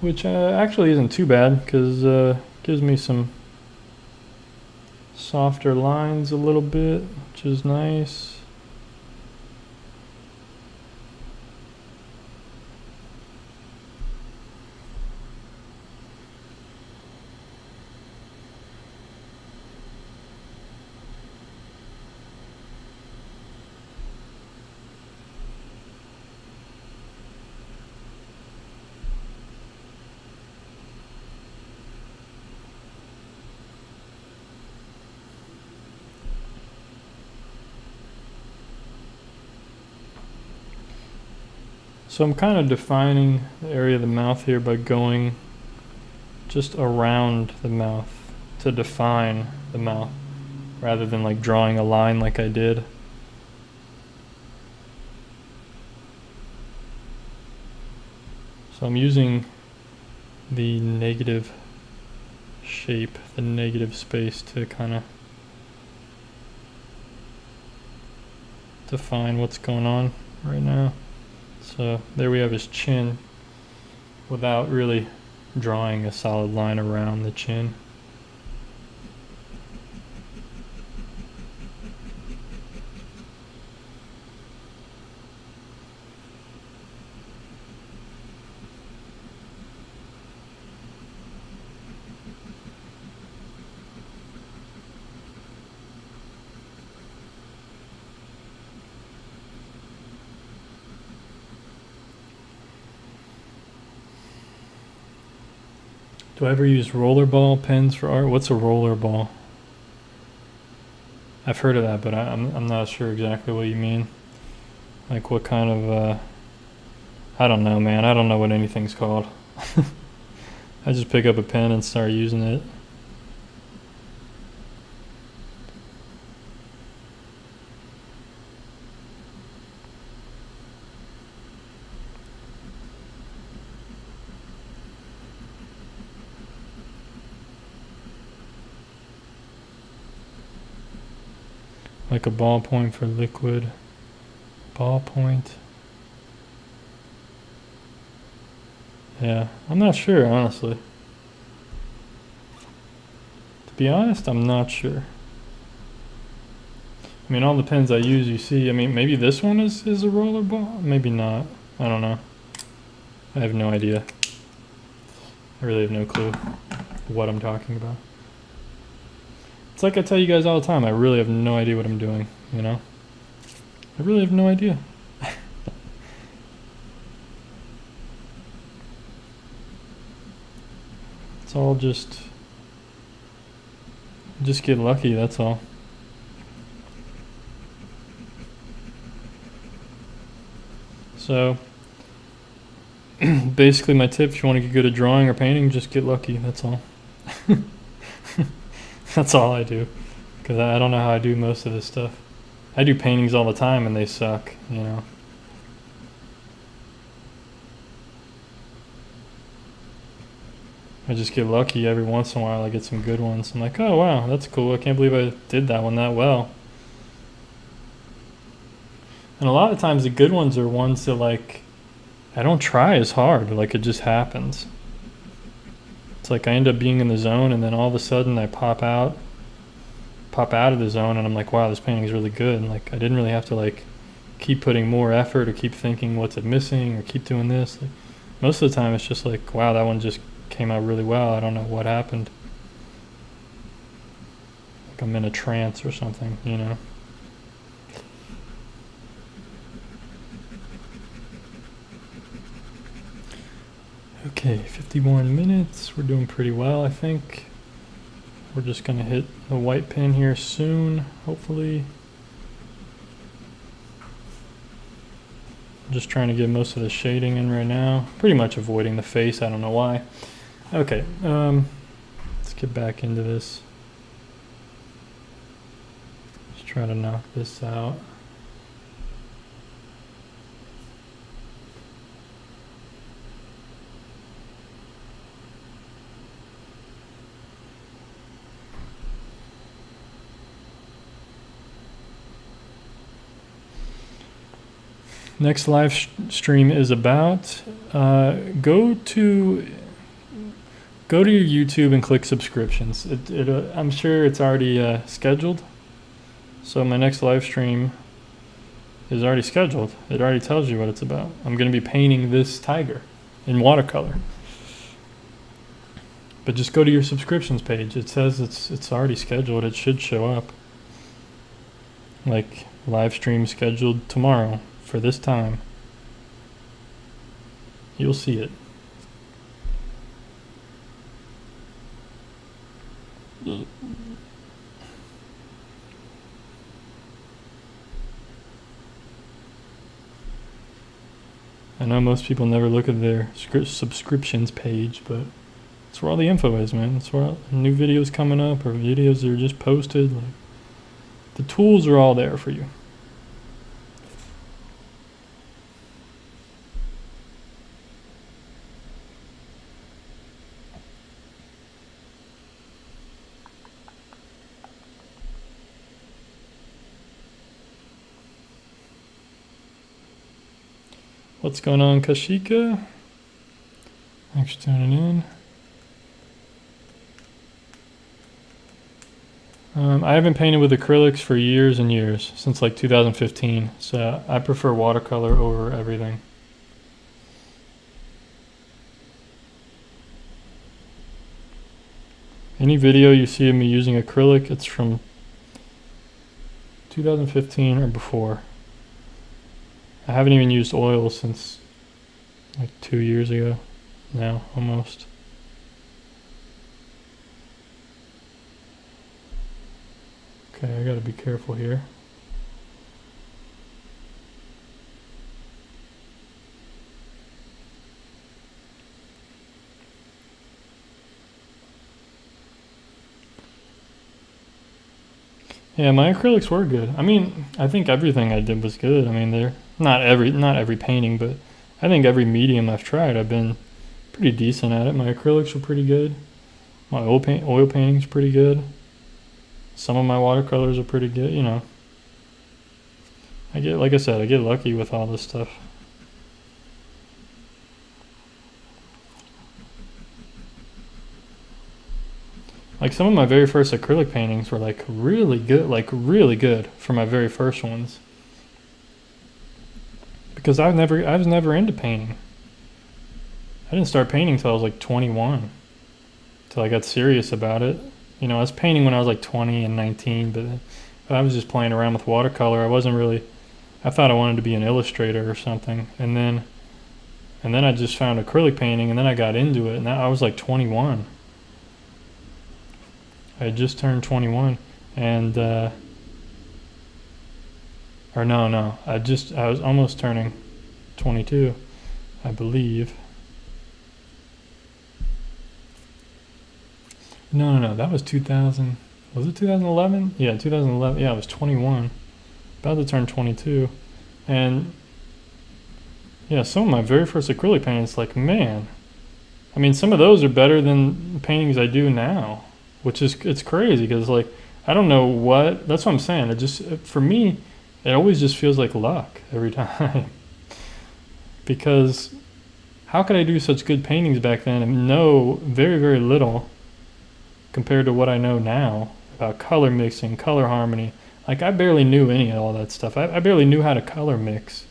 Which actually isn't too bad, because gives me some softer lines a little bit, which is nice. So I'm kind of defining the area of the mouth here by going just around the mouth to define the mouth, rather than like drawing a line like I did. So I'm using the negative shape, the negative space, to kind of define what's going on right now. So there we have his chin without really drawing a solid line around the chin. Do I ever use rollerball pens for art? What's a rollerball? I've heard of that, but I'm not sure exactly what you mean. Like what kind of, I don't know, man. I don't know what anything's called. I just pick up a pen and start using it. Like a ballpoint for liquid. Ballpoint. Yeah, I'm not sure, honestly. To be honest, I'm not sure. I mean, all the pens I use, you see, I mean, maybe this one is a rollerball? Maybe not. I don't know. I have no idea. I really have no clue what I'm talking about. It's like I tell you guys all the time, I really have no idea what I'm doing, you know? I really have no idea. It's all just get lucky, that's all. So basically my tip, if you want to get good at drawing or painting, just get lucky, that's all. That's all I do, because I don't know how I do most of this stuff. I do paintings all the time and they suck, you know. I just get lucky every once in a while. I get some good ones. I'm like, oh wow, that's cool. I can't believe I did that one that well. And a lot of times the good ones are ones that, like, I don't try as hard. Like, it just happens. It's like I end up being in the zone and then all of a sudden I pop out of the zone and I'm like, wow, this painting is really good. And like, I didn't really have to like keep putting more effort or keep thinking what's it missing or keep doing this. Like, most of the time it's just like, wow, that one just came out really well. I don't know what happened. Like I'm in a trance or something, you know. Okay, 51 minutes. We're doing pretty well, I think. We're just gonna hit the white pen here soon, hopefully. Just trying to get most of the shading in right now. Pretty much avoiding the face, I don't know why. Okay, let's get back into this. Just try to knock this out. Next live stream is about go to your YouTube and click subscriptions. I'm sure it's already scheduled. So my next live stream is already scheduled. It already tells you what it's about. I'm going to be painting this tiger in watercolor. But just go to your subscriptions page. It says it's already scheduled. It should show up. Like live stream scheduled tomorrow for this time. You'll see it. I know most people never look at their subscriptions page, but it's where all the info is, man. It's where new videos coming up or videos that are just posted. Like, the tools are all there for you. What's going on, Kashika? Thanks for tuning in. I haven't painted with acrylics for years and years, since like 2015, so I prefer watercolor over everything. Any video you see of me using acrylic, it's from 2015 or before. I haven't even used oil since like 2 years ago now, almost. Okay, I gotta be careful here. Yeah, my acrylics were good. I mean, I think everything I did was good. I mean, they're not every painting, but I think every medium I've tried, I've been pretty decent at it. My acrylics were pretty good. My oil painting's pretty good. Some of my watercolors are pretty good, you know. Like I said, I get lucky with all this stuff. Like some of my very first acrylic paintings were like really good for my very first ones. Because I was never into painting. I didn't start painting until I was like 21. Till I got serious about it. You know, I was painting when I was like 20 and 19, but I was just playing around with watercolor. I wasn't really I thought I wanted to be an illustrator or something, and then I just found acrylic painting, and then I got into it, and I was like 21. I had just turned 21, and or no, I was almost turning 22, I believe. No, that was 2000. Was it 2011? Yeah, 2011. Yeah, I was 21, about to turn 22, and yeah, some of my very first acrylic paintings, like, man, I mean, some of those are better than paintings I do now, which is, it's crazy, because, like, I don't know what, that's what I'm saying. It just, for me, it always just feels like luck every time. Because how could I do such good paintings back then and know very, very little compared to what I know now about color mixing, color harmony? Like, I barely knew any of all that stuff. I barely knew how to color mix.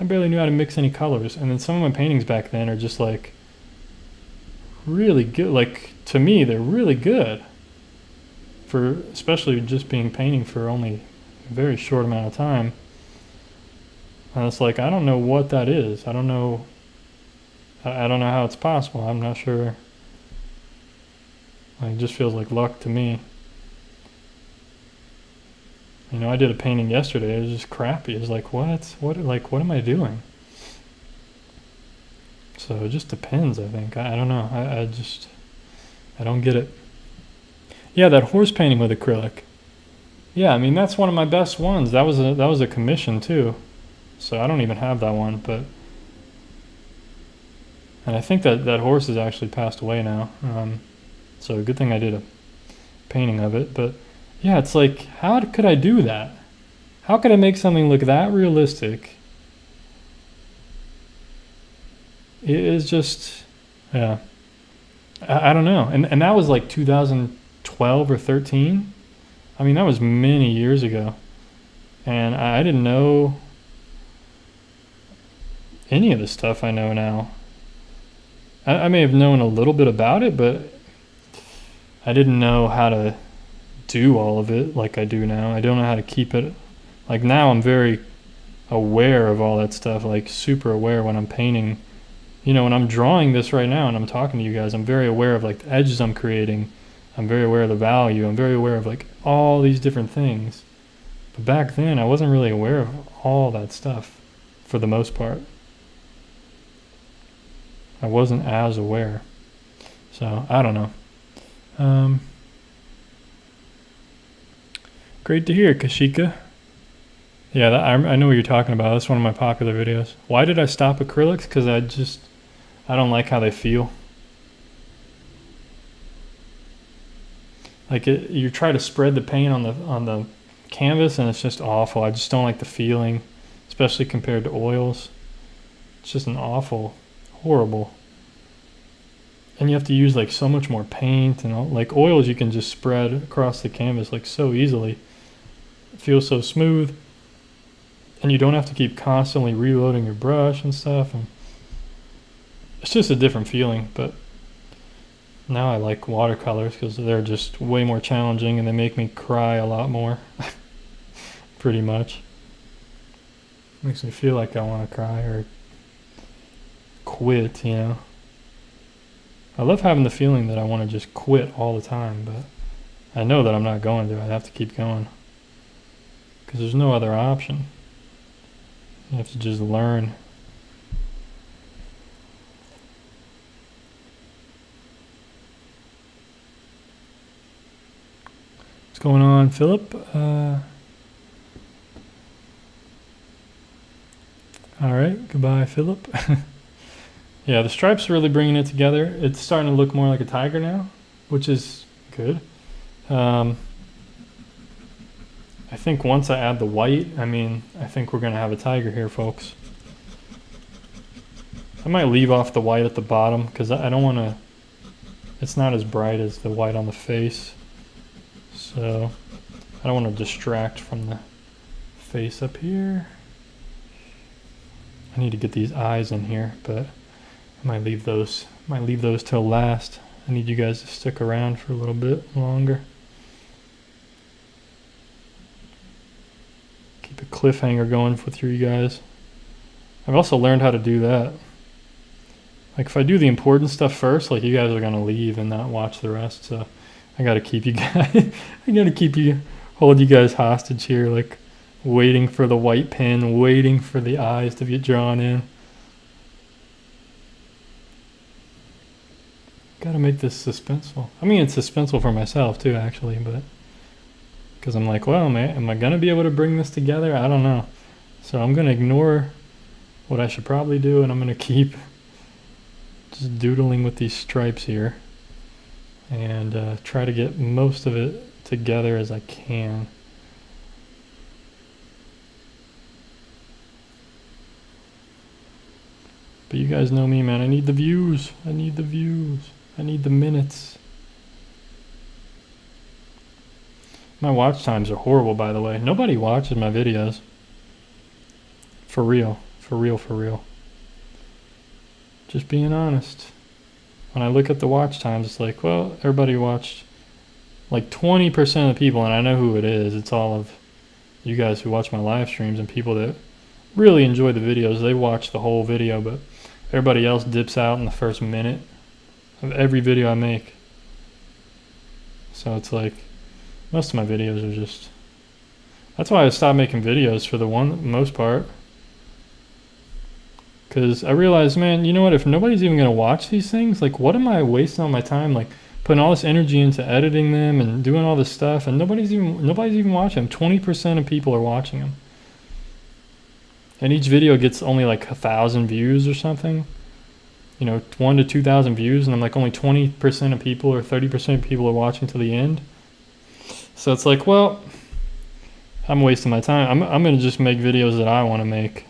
I barely knew how to mix any colors. And then some of my paintings back then are just like really good. Like, to me, they're really good for, especially just being painting for only a very short amount of time. And it's like, I don't know what that is. I don't know how it's possible. I'm not sure. Like, it just feels like luck to me. You know, I did a painting yesterday. It was just crappy. It was like, what am I doing? So it just depends, I think. I don't know. I don't get it. Yeah, that horse painting with acrylic. Yeah, I mean, that's one of my best ones. That was a commission too. So I don't even have that one, but, and I think that horse has actually passed away now. So good thing I did a painting of it, but yeah, it's like, how could I do that? How could I make something look that realistic? It is just, yeah, I don't know. And that was like 2012 or 13. I mean, that was many years ago. And I didn't know any of the stuff I know now. I may have known a little bit about it, but I didn't know how to do all of it like I do now. I don't know how to keep it. Like, now I'm very aware of all that stuff, like super aware when I'm painting. You know, when I'm drawing this right now and I'm talking to you guys, I'm very aware of like the edges I'm creating. I'm very aware of the value. I'm very aware of like all these different things. But back then I wasn't really aware of all that stuff for the most part. I wasn't as aware. So I don't know. Great to hear, Kashika. Yeah, I know what you're talking about. That's one of my popular videos. Why did I stop acrylics? Because I don't like how they feel. Like, you try to spread the paint on the canvas and it's just awful. I just don't like the feeling, especially compared to oils. It's just an awful, horrible. And you have to use like so much more paint, and like oils you can just spread across the canvas like so easily. It feels so smooth. And you don't have to keep constantly reloading your brush and stuff. And it's just a different feeling. But now I like watercolors because they're just way more challenging and they make me cry a lot more. Pretty much. Makes me feel like I want to cry or quit, you know. I love having the feeling that I want to just quit all the time, but I know that I'm not going to. I have to keep going because there's no other option. You have to just learn. What's going on, Philip? All right, goodbye, Philip. Yeah, the stripes are really bringing it together. It's starting to look more like a tiger now, which is good. I think once I add the white, I think we're going to have a tiger here, folks. I might leave off the white at the bottom because I don't want to, it's not as bright as the white on the face. So I don't want to distract from the face up here. I need to get these eyes in here, but I might leave those till last. I need you guys to stick around for a little bit longer. Keep a cliffhanger going with you guys. I've also learned how to do that. Like if I do the important stuff first, like you guys are gonna leave and not watch the rest. So I gotta keep you guys, hold you guys hostage here, like waiting for the white pen, waiting for the eyes to get drawn in. Gotta make this suspenseful. I mean, it's suspenseful for myself too, actually, but because I'm like, well, man, am I gonna be able to bring this together? I don't know. So I'm gonna ignore what I should probably do, and I'm gonna keep just doodling with these stripes here and try to get most of it together as I can. But you guys know me, man. I need the views. I need the views. I need the minutes. My watch times are horrible, by the way. Nobody watches my videos. For real. For real, for real. Just being honest. When I look at the watch times, it's like, well, everybody watched. Like 20% of the people, and I know who it is. It's all of you guys who watch my live streams and people that really enjoy the videos. They watch the whole video, but everybody else dips out in the first minute of every video I make. So it's like, most of my videos are just... That's why I stopped making videos for the most part. Because I realized, man, you know what? If nobody's even going to watch these things, like, what am I wasting all my time, like, putting all this energy into editing them and doing all this stuff, and nobody's even watching them. 20% of people are watching them. And each video gets only like 1,000 views or something. You know, 1 to 2,000 views, and I'm like, only 20% of people or 30% of people are watching to the end. So it's like, well, I'm wasting my time. I'm going to just make videos that I want to make.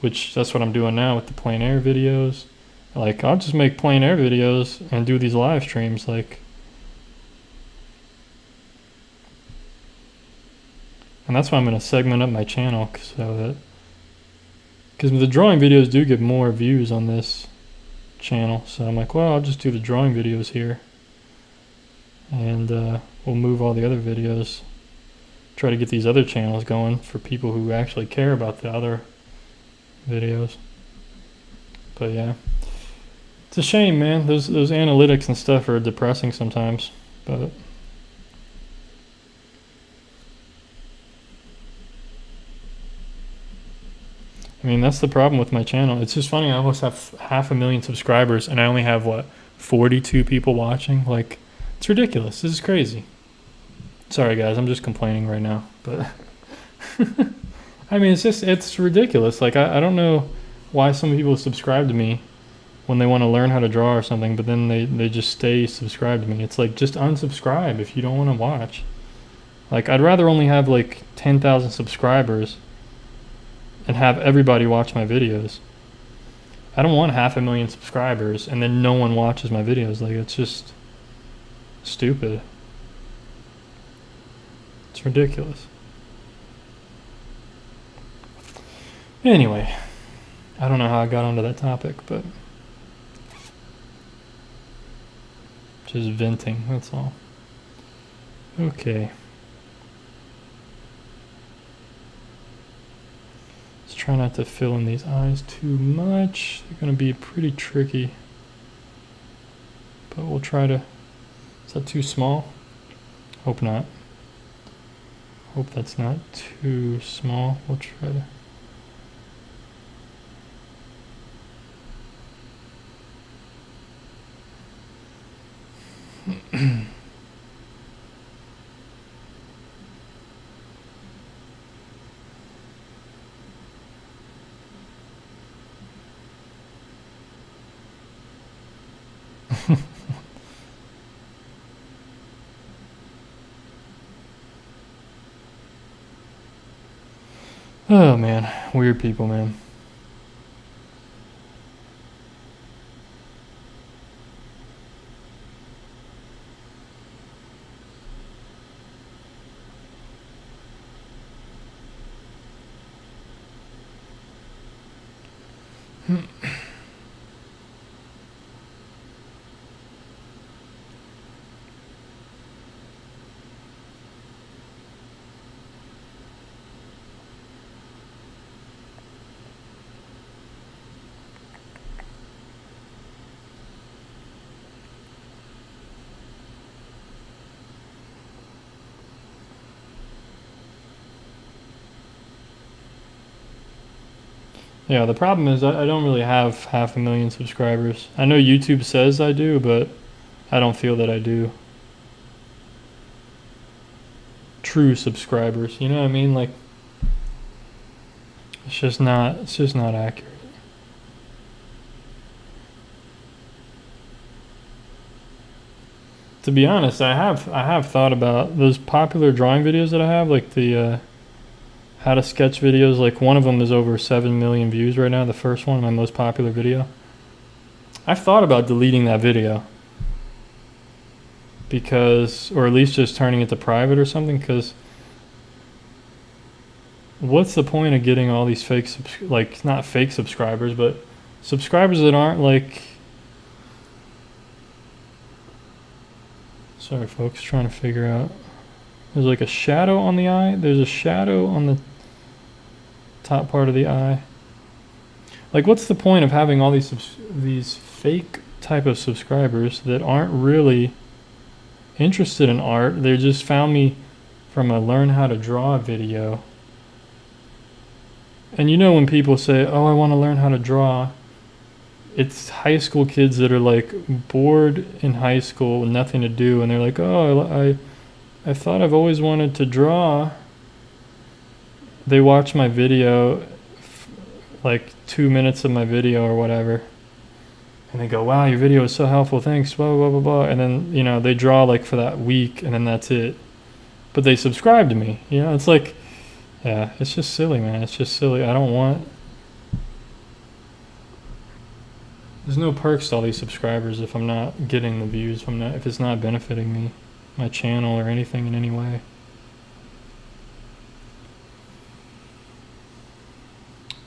Which, that's what I'm doing now with the plein air videos. Like, I'll just make plein air videos and do these live streams, like. And that's why I'm going to segment up my channel, so that. Because the drawing videos do get more views on this channel. So I'm like, well, I'll just do the drawing videos here. And we'll move all the other videos. Try to get these other channels going for people who actually care about the other videos. But yeah, it's a shame, man. Those analytics and stuff are depressing sometimes. But I mean, that's the problem with my channel. It's just funny. I almost have 500,000 subscribers, and I only have what, 42 people watching. Like, it's ridiculous. This is crazy. Sorry, guys. I'm just complaining right now, but. I mean, it's ridiculous. Like, I don't know why some people subscribe to me when they want to learn how to draw or something, but then they just stay subscribed to me. It's like, just unsubscribe if you don't want to watch. Like, I'd rather only have like 10,000 subscribers and have everybody watch my videos. I don't want 500,000 subscribers and then no one watches my videos. Like, it's just stupid. It's ridiculous. Anyway, I don't know how I got onto that topic, but just venting, that's all. Okay. Let's try not to fill in these eyes too much. They're going to be pretty tricky. But we'll try to... Is that too small? Hope not. Hope that's not too small. We'll try to... Oh man, weird people, man. Yeah, the problem is I don't really have 500,000 subscribers. I know YouTube says I do, but I don't feel that I do. True subscribers, you know what I mean? Like, it's just not accurate. To be honest, I have thought about those popular drawing videos that I have, like the how to sketch videos. Like one of them is over 7 million views right now, the first one, my most popular video. I've thought about deleting that video because, or at least just turning it to private or something, because what's the point of getting all these fake, like not fake subscribers, but subscribers that aren't like, sorry folks, trying to figure out, there's like a shadow on the eye, there's a shadow on the top part of the eye. Like, what's the point of having all these fake type of subscribers that aren't really interested in art? They just found me from a learn how to draw video. And you know when people say, oh, I want to learn how to draw, it's high school kids that are like bored in high school with nothing to do, and they're like, oh, I thought I've always wanted to draw. They watch my video, like 2 minutes of my video or whatever, and they go, wow, your video is so helpful, thanks, blah, blah, blah, blah. And then, you know, they draw like for that week, and then that's it. But they subscribe to me, you know, it's like, yeah, it's just silly, man. It's just silly. I don't want, there's no perks to all these subscribers if I'm not getting the views, if it's not benefiting me, my channel, or anything in any way.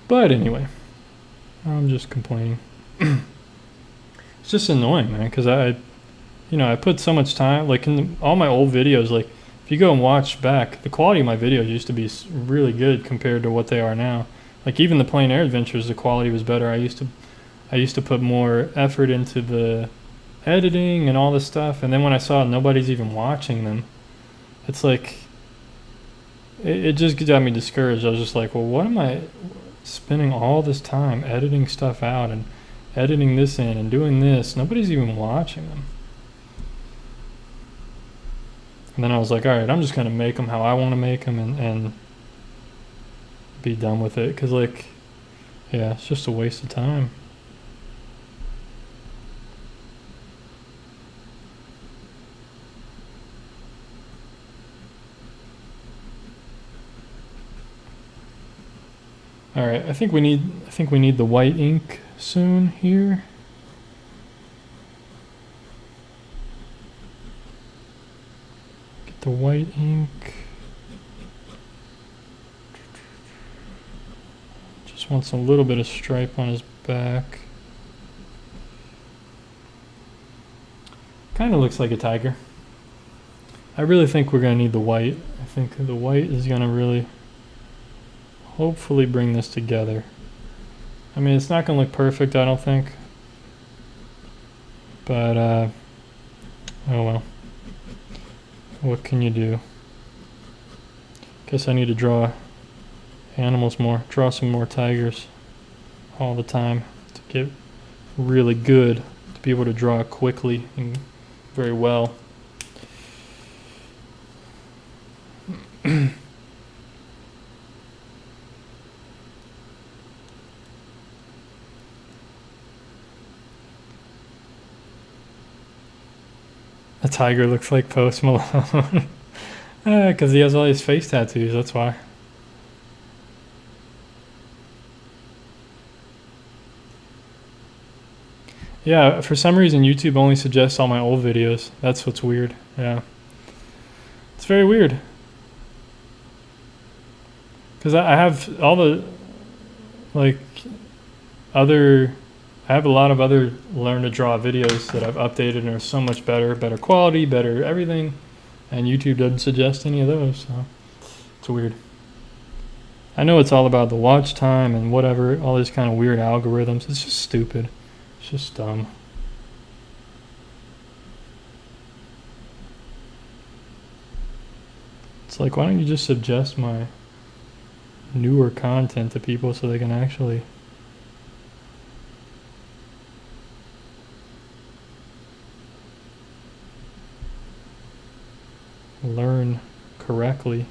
But anyway, I'm just complaining. It's just annoying, man, because I put so much time, like in all my old videos, like if you go and watch back, the quality of my videos used to be really good compared to what they are now. Like even the plein air adventures, the quality was better. I used to put more effort into the editing and all this stuff, and then when I saw nobody's even watching them, it's like, it just got me discouraged. I was just like, well, what am I spending all this time editing stuff out and editing this in and doing this? Nobody's even watching them. And then I was like, all right, I'm just going to make them how I want to make them and be done with it. Because, like, yeah, it's just a waste of time. All right, I think we need the white ink soon here. The white ink. Just wants a little bit of stripe on his back. Kind of looks like a tiger. I really think we're going to need the white. I think the white is going to really hopefully bring this together. I mean, it's not going to look perfect, I don't think. But, oh well. What can you do? Guess I need to draw animals more. Draw some more tigers all the time to get really good, to be able to draw quickly and very well. A tiger looks like Post Malone. Because he has all his face tattoos, that's why. Yeah, for some reason YouTube only suggests all my old videos. That's what's weird. Yeah. It's very weird. Because I have all the, like, I have a lot of other learn to draw videos that I've updated and are so much better quality, better everything, and YouTube doesn't suggest any of those, so it's weird. I know it's all about the watch time and whatever, all these kind of weird algorithms. It's just stupid. It's just dumb. It's like, why don't you just suggest my newer content to people so they can actually learn correctly.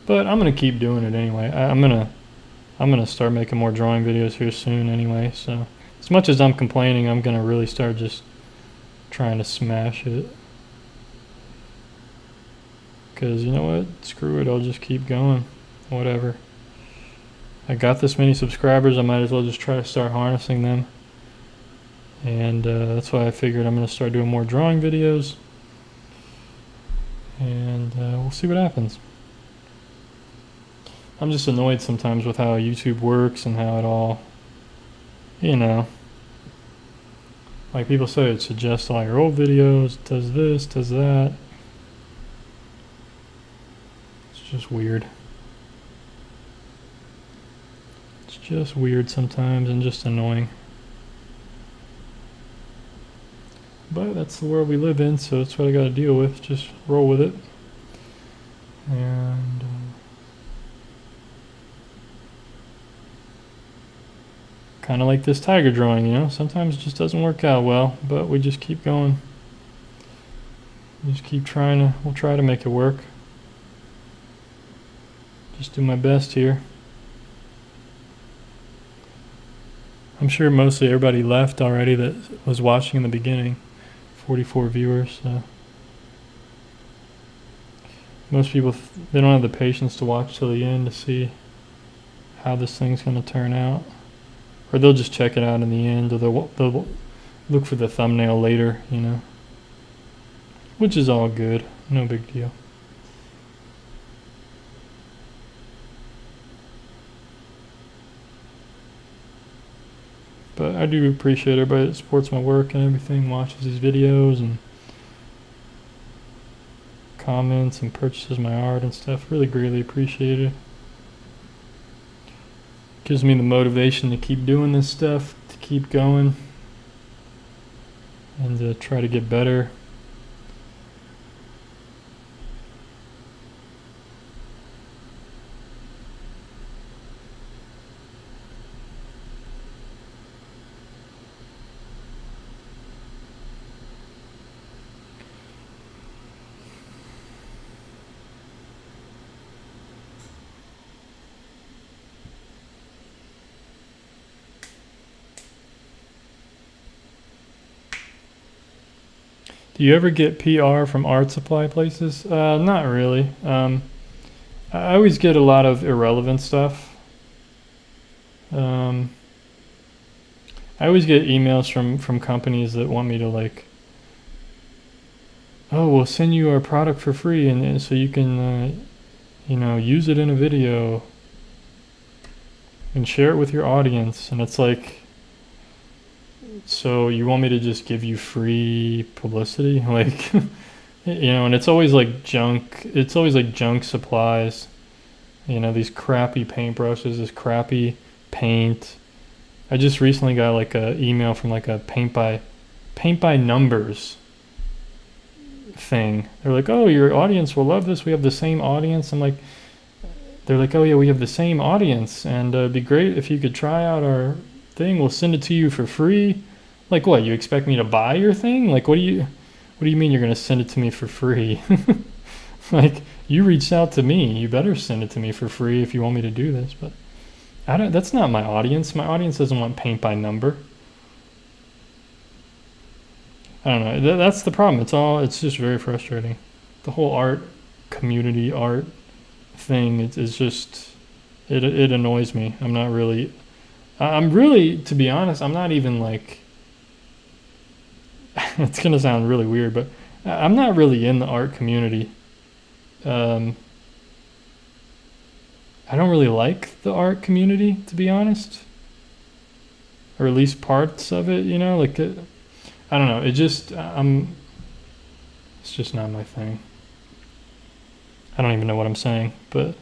But I'm gonna keep doing it anyway. I'm gonna start making more drawing videos here soon anyway. So as much as I'm complaining, I'm gonna really start just trying to smash it. Because you know what? Screw it. I'll just keep going. Whatever. I got this many subscribers. I might as well just try to start harnessing them. And that's why I figured I'm gonna start doing more drawing videos. And we'll see what happens. I'm just annoyed sometimes with how YouTube works and how it all, you know, like people say it suggests all your old videos, does this, does that. It's just weird. It's just weird sometimes and just annoying. But that's the world we live in, so that's what I gotta deal with. Just roll with it. And kind of like this tiger drawing, you know, sometimes it just doesn't work out well, but we just keep going. We just keep trying to, we'll try to make it work. Just do my best here. I'm sure mostly everybody left already that was watching in the beginning. 44 viewers, so. Most people, they don't have the patience to watch till the end to see how this thing's going to turn out. Or they'll just check it out in the end, or they'll look for the thumbnail later, you know. Which is all good, no big deal. But I do appreciate everybody that supports my work and everything, watches these videos and comments and purchases my art and stuff. Really greatly appreciate it. Gives me the motivation to keep doing this stuff, to keep going, and to try to get better. Do you ever get PR from art supply places? Not really. I always get a lot of irrelevant stuff. I always get emails from companies that want me to like, oh, we'll send you our product for free, and so you can, you know, use it in a video and share it with your audience. And it's like, so you want me to just give you free publicity? Like, you know, and it's always like junk. It's always like junk supplies. You know, these crappy paintbrushes, this crappy paint. I just recently got like a email from like a paint by numbers thing. They're like, oh, your audience will love this. We have the same audience. I'm like, they're like, oh yeah, we have the same audience, and it'd be great if you could try out our thing. We'll send it to you for free. Like, what, you expect me to buy your thing? Like, what do you mean you're gonna send it to me for free? Like, you reached out to me, you better send it to me for free if you want me to do this. But that's not my audience. My audience doesn't want paint by number. I don't know, that's the problem. It's just very frustrating. The whole art community, art thing, it's just, it annoys me. I'm really, to be honest, I'm not even like, it's gonna sound really weird, but I'm not really in the art community. I don't really like the art community, to be honest, or at least parts of it, you know, like, I don't know, it's just not my thing. I don't even know what I'm saying, but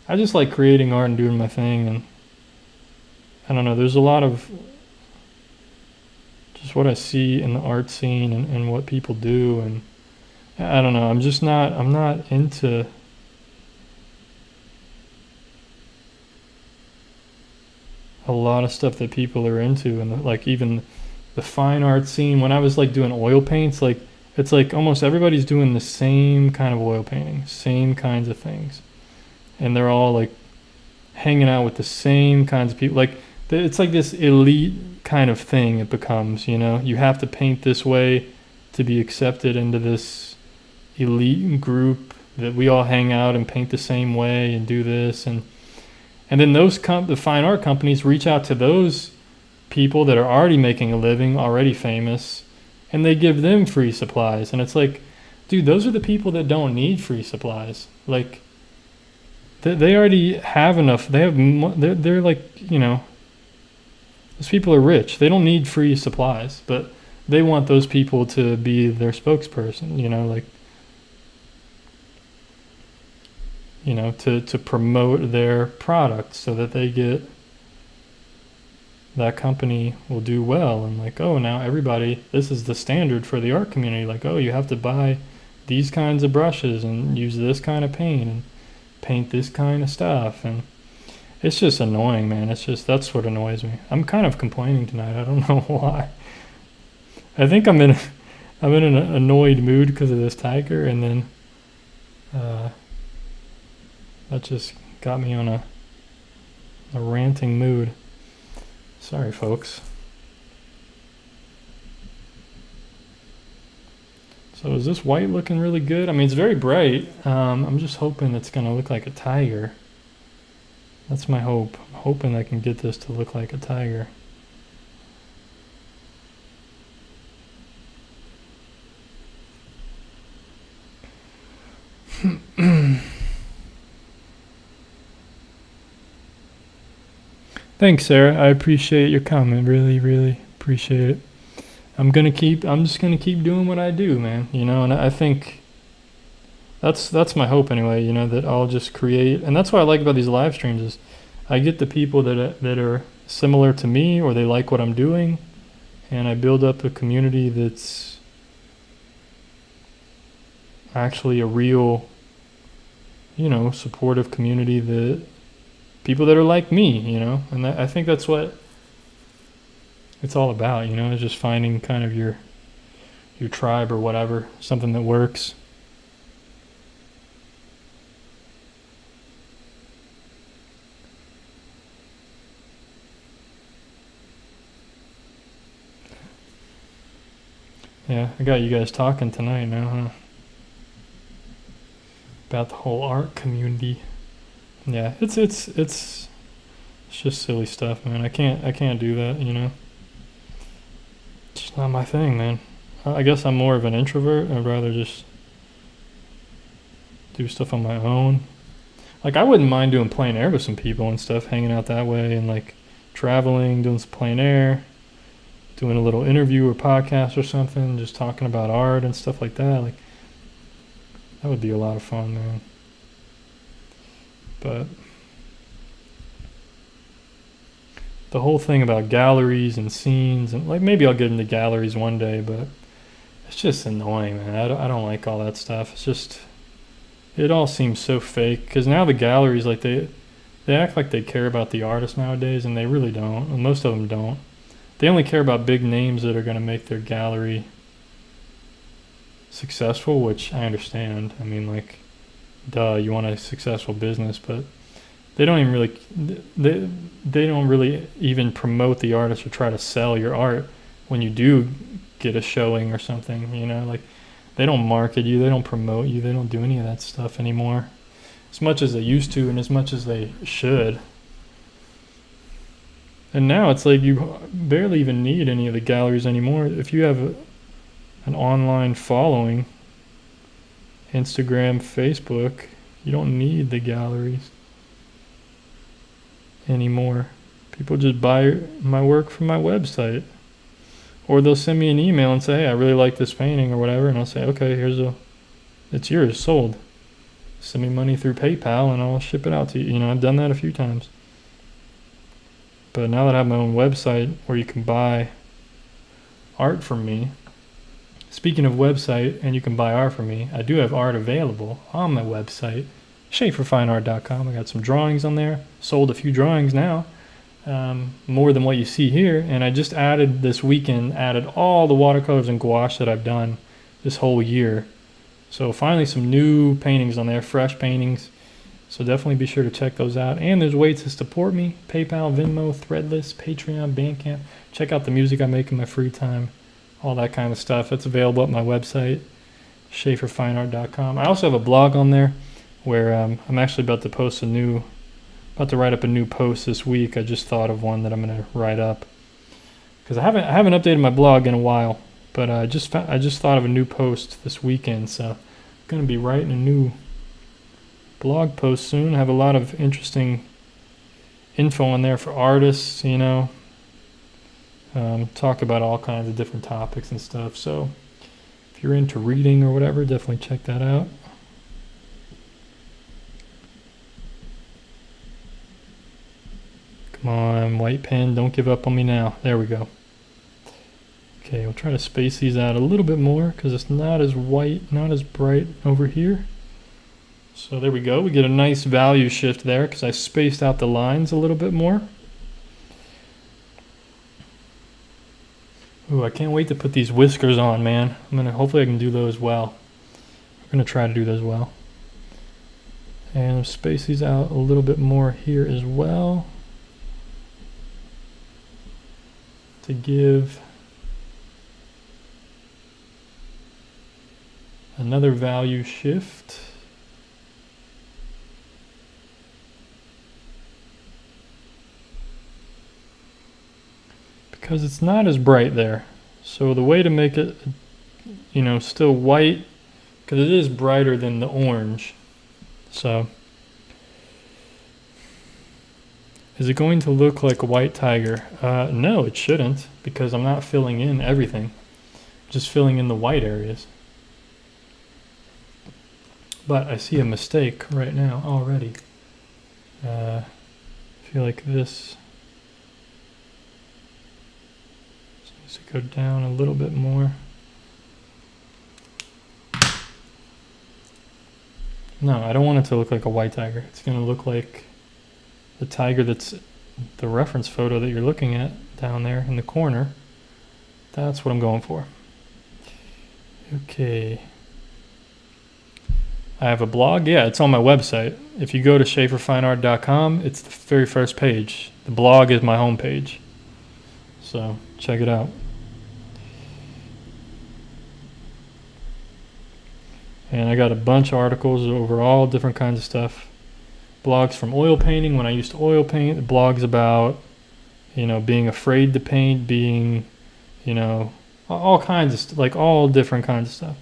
I just like creating art and doing my thing, and I don't know, there's a lot of just what I see in the art scene and what people do, and I don't know, I'm not into a lot of stuff that people are into, and like even the fine art scene, when I was like doing oil paints, like it's like almost everybody's doing the same kind of oil painting, same kinds of things, and they're all like hanging out with the same kinds of people. Like it's like this elite kind of thing it becomes, you know. You have to paint this way to be accepted into this elite group that we all hang out and paint the same way and do this, and then the fine art companies reach out to those people that are already making a living, already famous, and they give them free supplies. And it's like, dude, those are the people that don't need free supplies. Like they already have enough. They're like, you know, those people are rich. They don't need free supplies, but they want those people to be their spokesperson, you know, like, you know, to promote their product so that that company will do well. And like, oh, now everybody, this is the standard for the art community. Like, oh, you have to buy these kinds of brushes and use this kind of paint and paint this kind of stuff. And it's just annoying, man. That's what annoys me. I'm kind of complaining tonight. I don't know why. I think I'm in an annoyed mood because of this tiger, and then that just got me on a ranting mood. Sorry, folks. So is this white looking really good? I mean, it's very bright. I'm just hoping it's going to look like a tiger. That's my hope. I'm hoping I can get this to look like a tiger. Thanks, Sarah. I appreciate your comment. Really, really appreciate it. I'm just gonna keep doing what I do, man. You know, and I think that's my hope anyway. You know, that I'll just create, and that's what I like about these live streams is I get the people that are similar to me, or they like what I'm doing, and I build up a community that's actually a real, you know, supportive community, that people that are like me, you know. And I think that's what it's all about, you know, is just finding kind of your tribe or whatever, something that works. Yeah, I got you guys talking tonight now, huh? About the whole art community. Yeah, it's just silly stuff, man. I can't do that, you know. It's just not my thing, man. I guess I'm more of an introvert. I'd rather just do stuff on my own. Like, I wouldn't mind doing plein air with some people and stuff, hanging out that way, and like traveling, doing some plein air, doing a little interview or podcast or something, just talking about art and stuff like that. Like, that would be a lot of fun, man. But the whole thing about galleries and scenes, and like, maybe I'll get into galleries one day, but it's just annoying, man. I don't like all that stuff. It's just, it all seems so fake, because now the galleries, like, they act like they care about the artist nowadays, and they really don't. And most of them don't. They only care about big names that are going to make their gallery successful, which I understand. I mean, like, duh, you want a successful business, but they don't really even promote the artist or try to sell your art when you do get a showing or something, you know. Like, they don't market you, they don't promote you, they don't do any of that stuff anymore, as much as they used to and as much as they should. And now it's like you barely even need any of the galleries anymore. If you have an online following, Instagram, Facebook, you don't need the galleries anymore. People just buy my work from my website, or they'll send me an email and say, hey, I really like this painting or whatever, and I'll say, okay, it's yours, sold. Send me money through PayPal and I'll ship it out to you. You know, I've done that a few times. But now that I have my own website where you can buy art from me, speaking of website, and you can buy art from me, I do have art available on my website, SchaeferFineArt.com. I got some drawings on there. Sold a few drawings now. more than what you see here. And I just added this weekend, added all the watercolors and gouache that I've done this whole year. So finally some new paintings on there, fresh paintings. So definitely be sure to check those out. And there's ways to support me: PayPal, Venmo, Threadless, Patreon, Bandcamp. Check out the music I make in my free time, all that kind of stuff. That's available at my website, SchaeferFineArt.com. I also have a blog on there where I'm actually about to write up a new post this week. I just thought of one that I'm going to write up because I haven't updated my blog in a while, but I just thought of a new post this weekend, so I'm going to be writing a new blog post soon. I have a lot of interesting info in there for artists, you know. Talk about all kinds of different topics and stuff. So if you're into reading or whatever, definitely check that out. Come on, white pen, don't give up on me now. There we go. Okay, we'll try to space these out a little bit more because it's not as white, not as bright over here. So there we go. We get a nice value shift there because I spaced out the lines a little bit more. Ooh, I can't wait to put these whiskers on, man. Hopefully I can do those well. I'm gonna try to do those well. And space these out a little bit more here as well, to give another value shift. Because it's not as bright there. So the way to make it, you know, still white, because it is brighter than the orange. So is it going to look like a white tiger? No, it shouldn't, because I'm not filling in everything. Just filling in the white areas. But I see a mistake right now already. I feel like this needs to go down a little bit more. No, I don't want it to look like a white tiger. It's going to look like the tiger that's the reference photo that you're looking at down there in the corner. That's what I'm going for. Okay. I have a blog. Yeah, it's on my website. If you go to SchaeferFineArt.com, it's the very first page. The blog is my homepage. So check it out. And I got a bunch of articles over all different kinds of stuff. Blogs from oil painting, when I used to oil paint. Blogs about, you know, being afraid to paint, being, you know, all kinds of like all different kinds of stuff.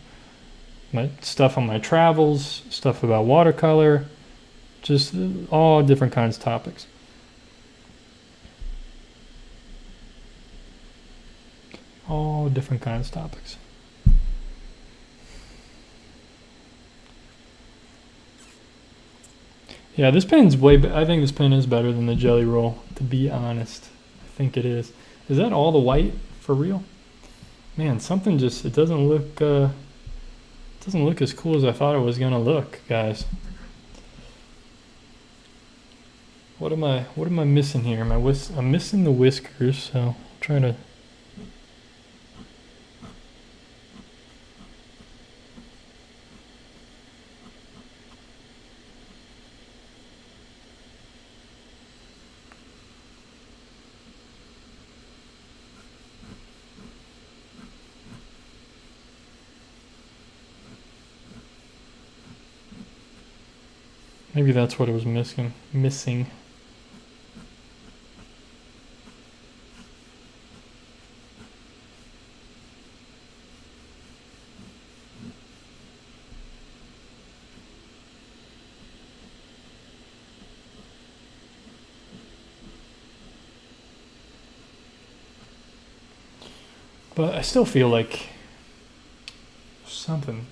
My stuff on my travels, stuff about watercolor, just all different kinds of topics. All different kinds of topics. Yeah, this pen's I think this pen is better than the Jelly Roll, to be honest. I think it is. Is that all the white for real? Man, something just, it doesn't look as cool as I thought it was gonna look, guys. What am I missing here? I'm missing the whiskers, so I'll try to. Maybe that's what it was missing. But I still feel like there's something.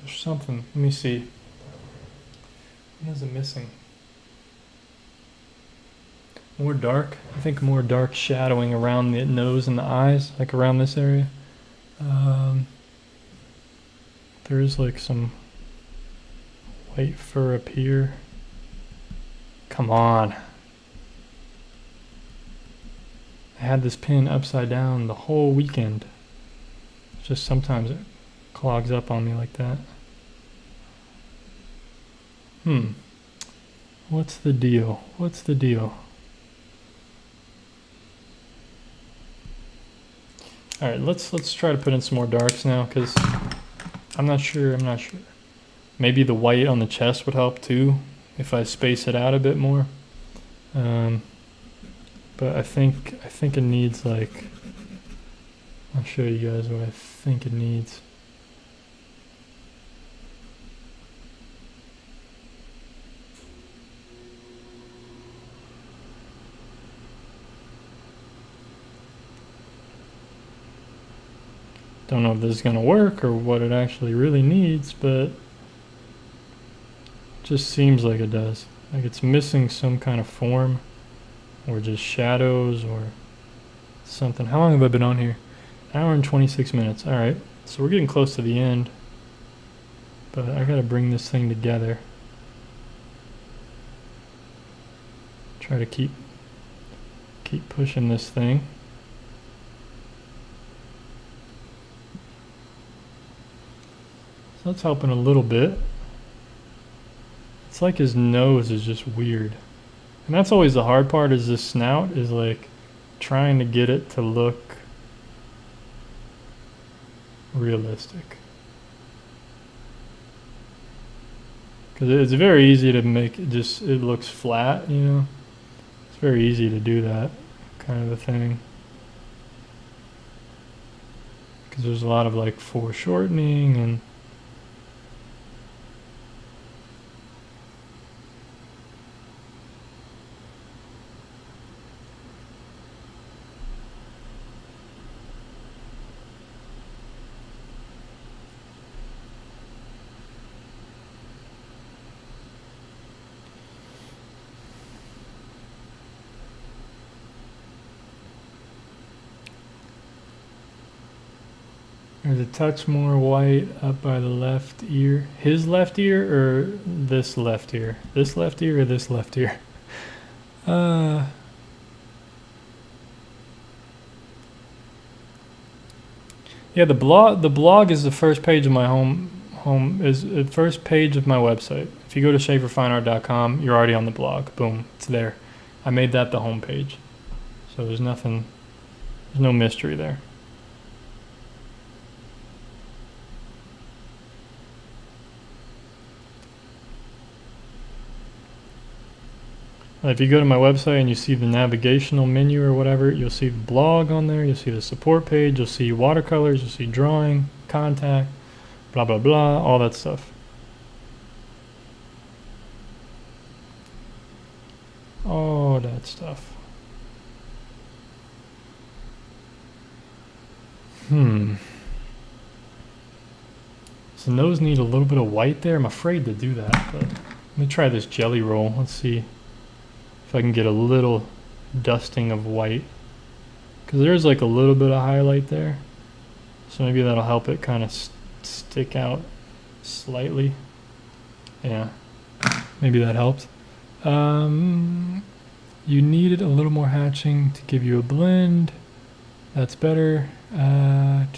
Let me see. What is it missing? More dark. I think more dark shadowing around the nose and the eyes, like around this area. There is like some white fur up here. Come on. I had this pen upside down the whole weekend. Just sometimes it clogs up on me like that. What's the deal? What's the deal? All right, let's try to put in some more darks now, because I'm not sure. Maybe the white on the chest would help too if I space it out a bit more. But I think it needs, like, I'll show you guys what I think it needs. Don't know if this is going to work or what it actually really needs, but it just seems like it does. Like it's missing some kind of form, or just shadows or something. How long have I been on here? An hour and 26 minutes. All right, so we're getting close to the end, but I got to bring this thing together. Try to keep pushing this thing. So that's helping a little bit. It's like his nose is just weird. And that's always the hard part, is this snout is like trying to get it to look realistic. Because it's very easy to make it just, it looks flat, you know. It's very easy to do that kind of a thing. Because there's a lot of like foreshortening and there's a touch more white up by the left ear. His left ear or this left ear? This left ear or this left ear? Yeah, the blog is the first page of my is the first page of my website. If you go to schaeferfineart.com, you're already on the blog. Boom, it's there. I made that the home page. So there's no mystery there. If you go to my website and you see the navigational menu or whatever, you'll see the blog on there, you'll see the support page, you'll see watercolors, you'll see drawing, contact, blah, blah, blah, all that stuff. All that stuff. Does the nose need a little bit of white there? I'm afraid to do that, but let me try this jelly roll. Let's see if I can get a little dusting of white, because there's like a little bit of highlight there, so maybe that'll help it kind of stick out slightly. Yeah, maybe that helps. You needed a little more hatching to give you a blend. That's better. If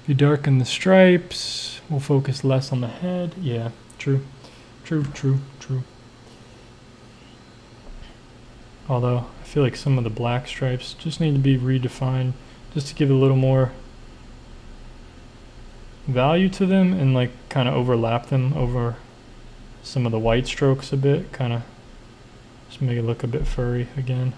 you darken the stripes, we'll focus less on the head. Yeah, true. True. Although I feel like some of the black stripes just need to be redefined, just to give a little more value to them and like kind of overlap them over some of the white strokes a bit, kind of just make it look a bit furry again.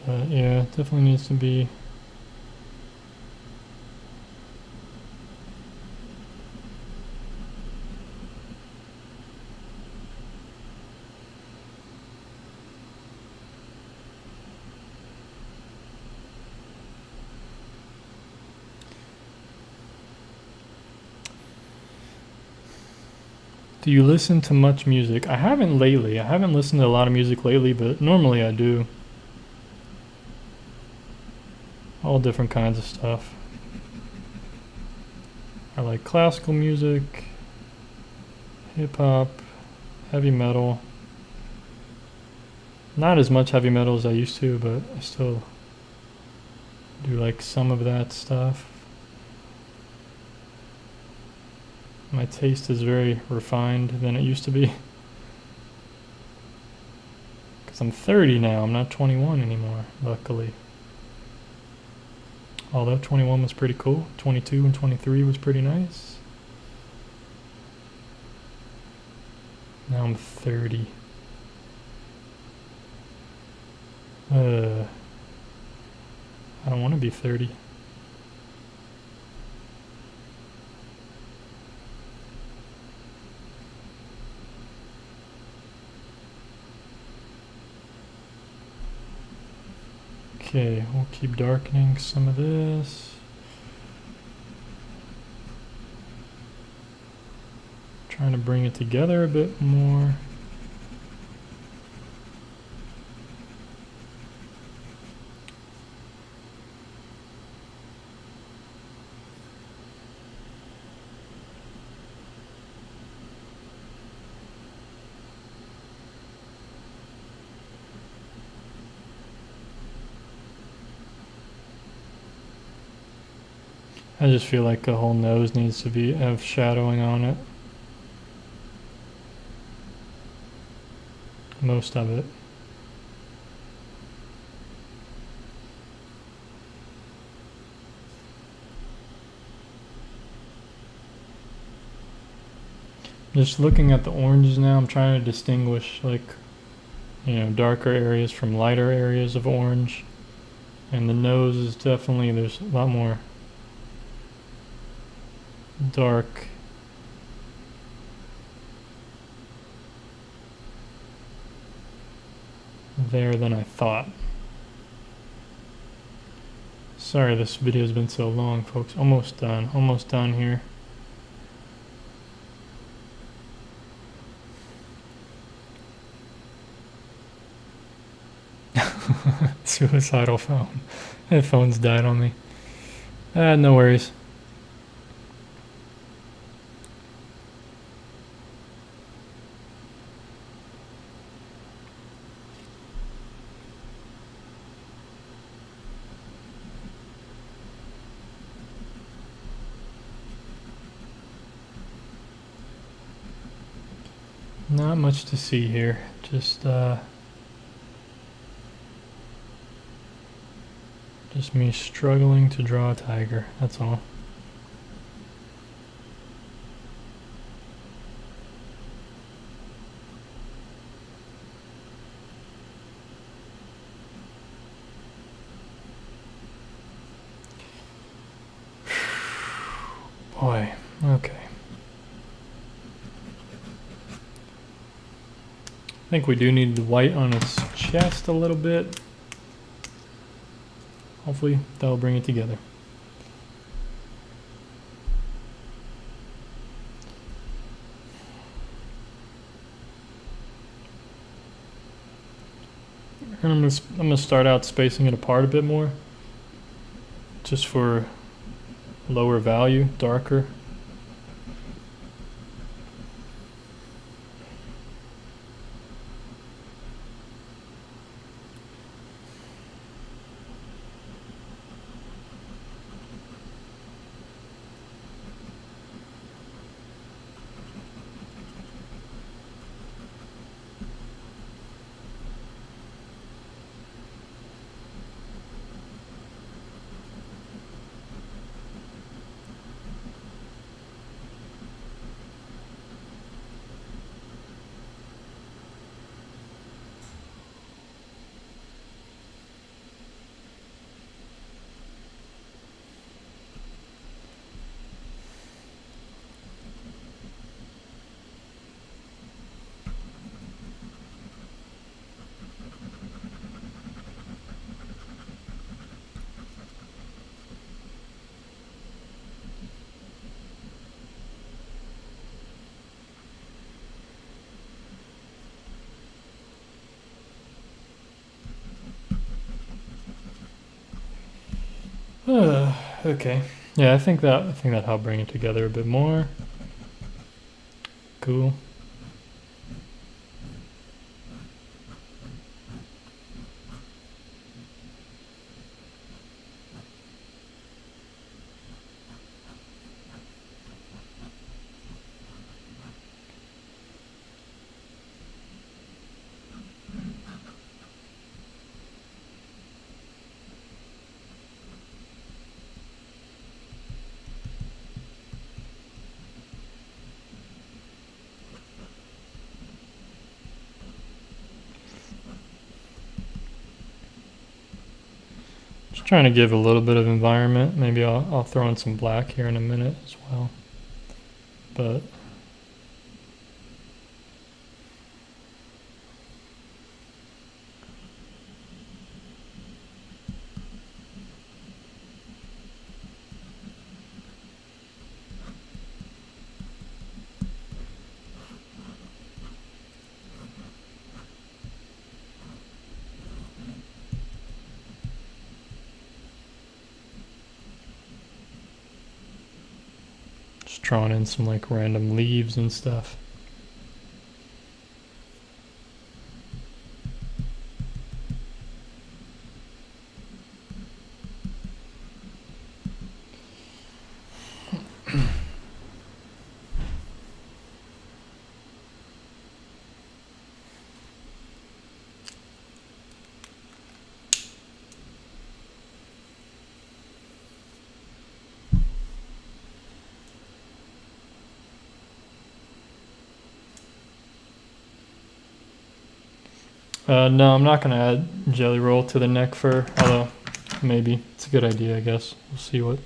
But yeah, it definitely needs to be Do you listen to much music? I haven't lately. I haven't listened to a lot of music lately, but normally I do. All different kinds of stuff. I like classical music, hip hop, heavy metal. Not as much heavy metal as I used to, but I still do like some of that stuff. My taste is very refined than it used to be. Because I'm 30 now, I'm not 21 anymore, luckily. Although 21 was pretty cool, 22 and 23 was pretty nice. Now I'm 30. I don't want to be 30. Okay, we'll keep darkening some of this. Trying to bring it together a bit more. I just feel like the whole nose needs to have shadowing on it. Most of it. Just looking at the oranges now, I'm trying to distinguish darker areas from lighter areas of orange. And the nose is definitely, there's a lot more dark there than I thought. Sorry this video's been so long, folks. Almost done here. Suicidal phone. Headphones died on me. No worries. Not much to see here. Just me struggling to draw a tiger, that's all. Boy, okay. I think we do need the white on its chest a little bit. Hopefully that'll bring it together. And I'm gonna start out spacing it apart a bit more, just for lower value, darker. Okay. Yeah, I think that helped bring it together a bit more. Cool. Just trying to give a little bit of environment. Maybe I'll throw in some black here in a minute as well. But just drawing in some like random leaves and stuff. No, I'm not going to add jelly roll to the neck fur, although maybe. It's a good idea, I guess. We'll see what...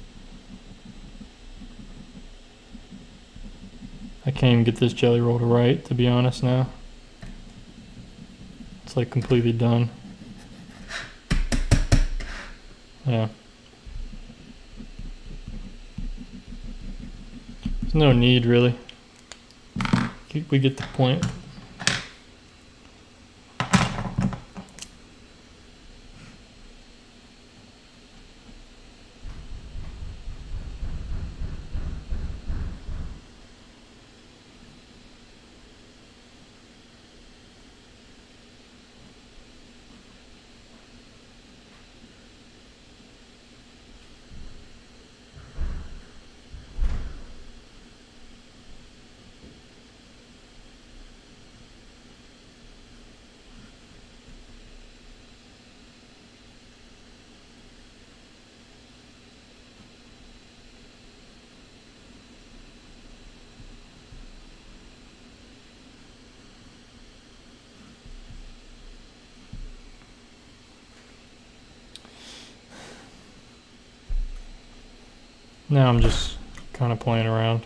I can't even get this jelly roll to write, to be honest now. It's like completely done. Yeah. There's no need, really. We get the point. Now I'm just kind of playing around.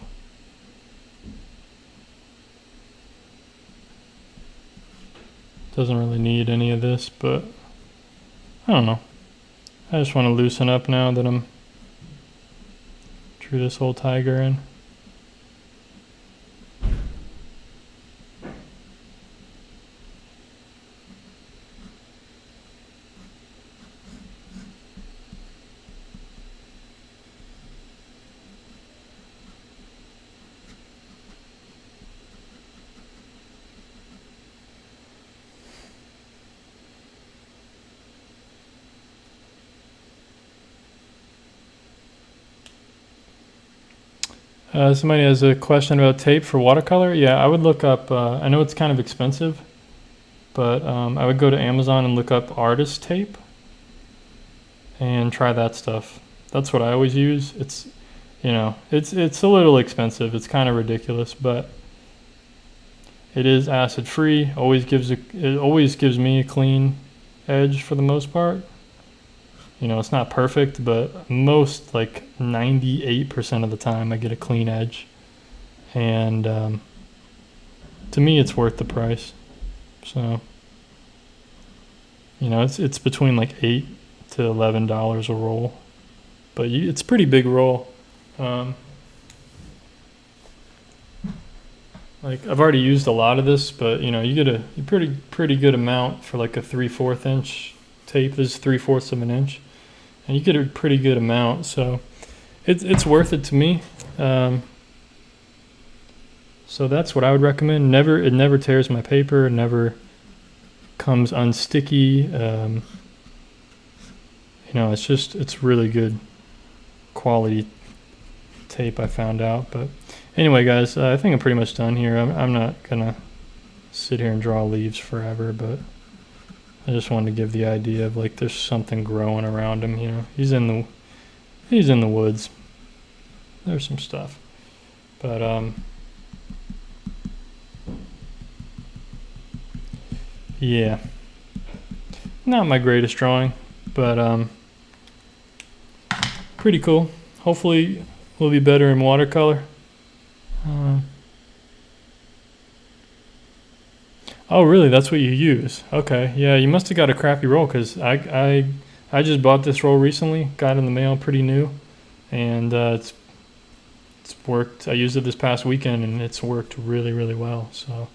Doesn't really need any of this, but I don't know. I just want to loosen up now that I'm drew this whole tiger in. Somebody has a question about tape for watercolor. Yeah, I would look up, I know it's kind of expensive, but I would go to Amazon and look up artist tape and try that stuff. That's what I always use. It's, you know, it's a little expensive. It's kind of ridiculous, but it is acid free. It always gives me a clean edge for the most part. You know, it's not perfect, but most, like 98% of the time I get a clean edge. And to me, it's worth the price. So, you know, it's between like $8 to $11 a roll. But it's a pretty big roll. Like, I've already used a lot of this, but, you know, you get a pretty good amount for like a 3/4 inch tape. This is 3/4 of an inch. and you get a pretty good amount, so it's worth it to me. So that's what I would recommend. It never tears my paper. It never comes unsticky. You know, it's really good quality tape, I found out. But anyway, guys, I think I'm pretty much done here. I'm not gonna sit here and draw leaves forever, but I just wanted to give the idea of like there's something growing around him. You know, he's in the woods. There's some stuff, but yeah, not my greatest drawing, but pretty cool. Hopefully we'll be better in watercolor. Oh really, that's what you use? Okay, yeah, you must have got a crappy roll, because I just bought this roll recently, got it in the mail, pretty new, and it's worked. I used it this past weekend and it's worked really, really well. So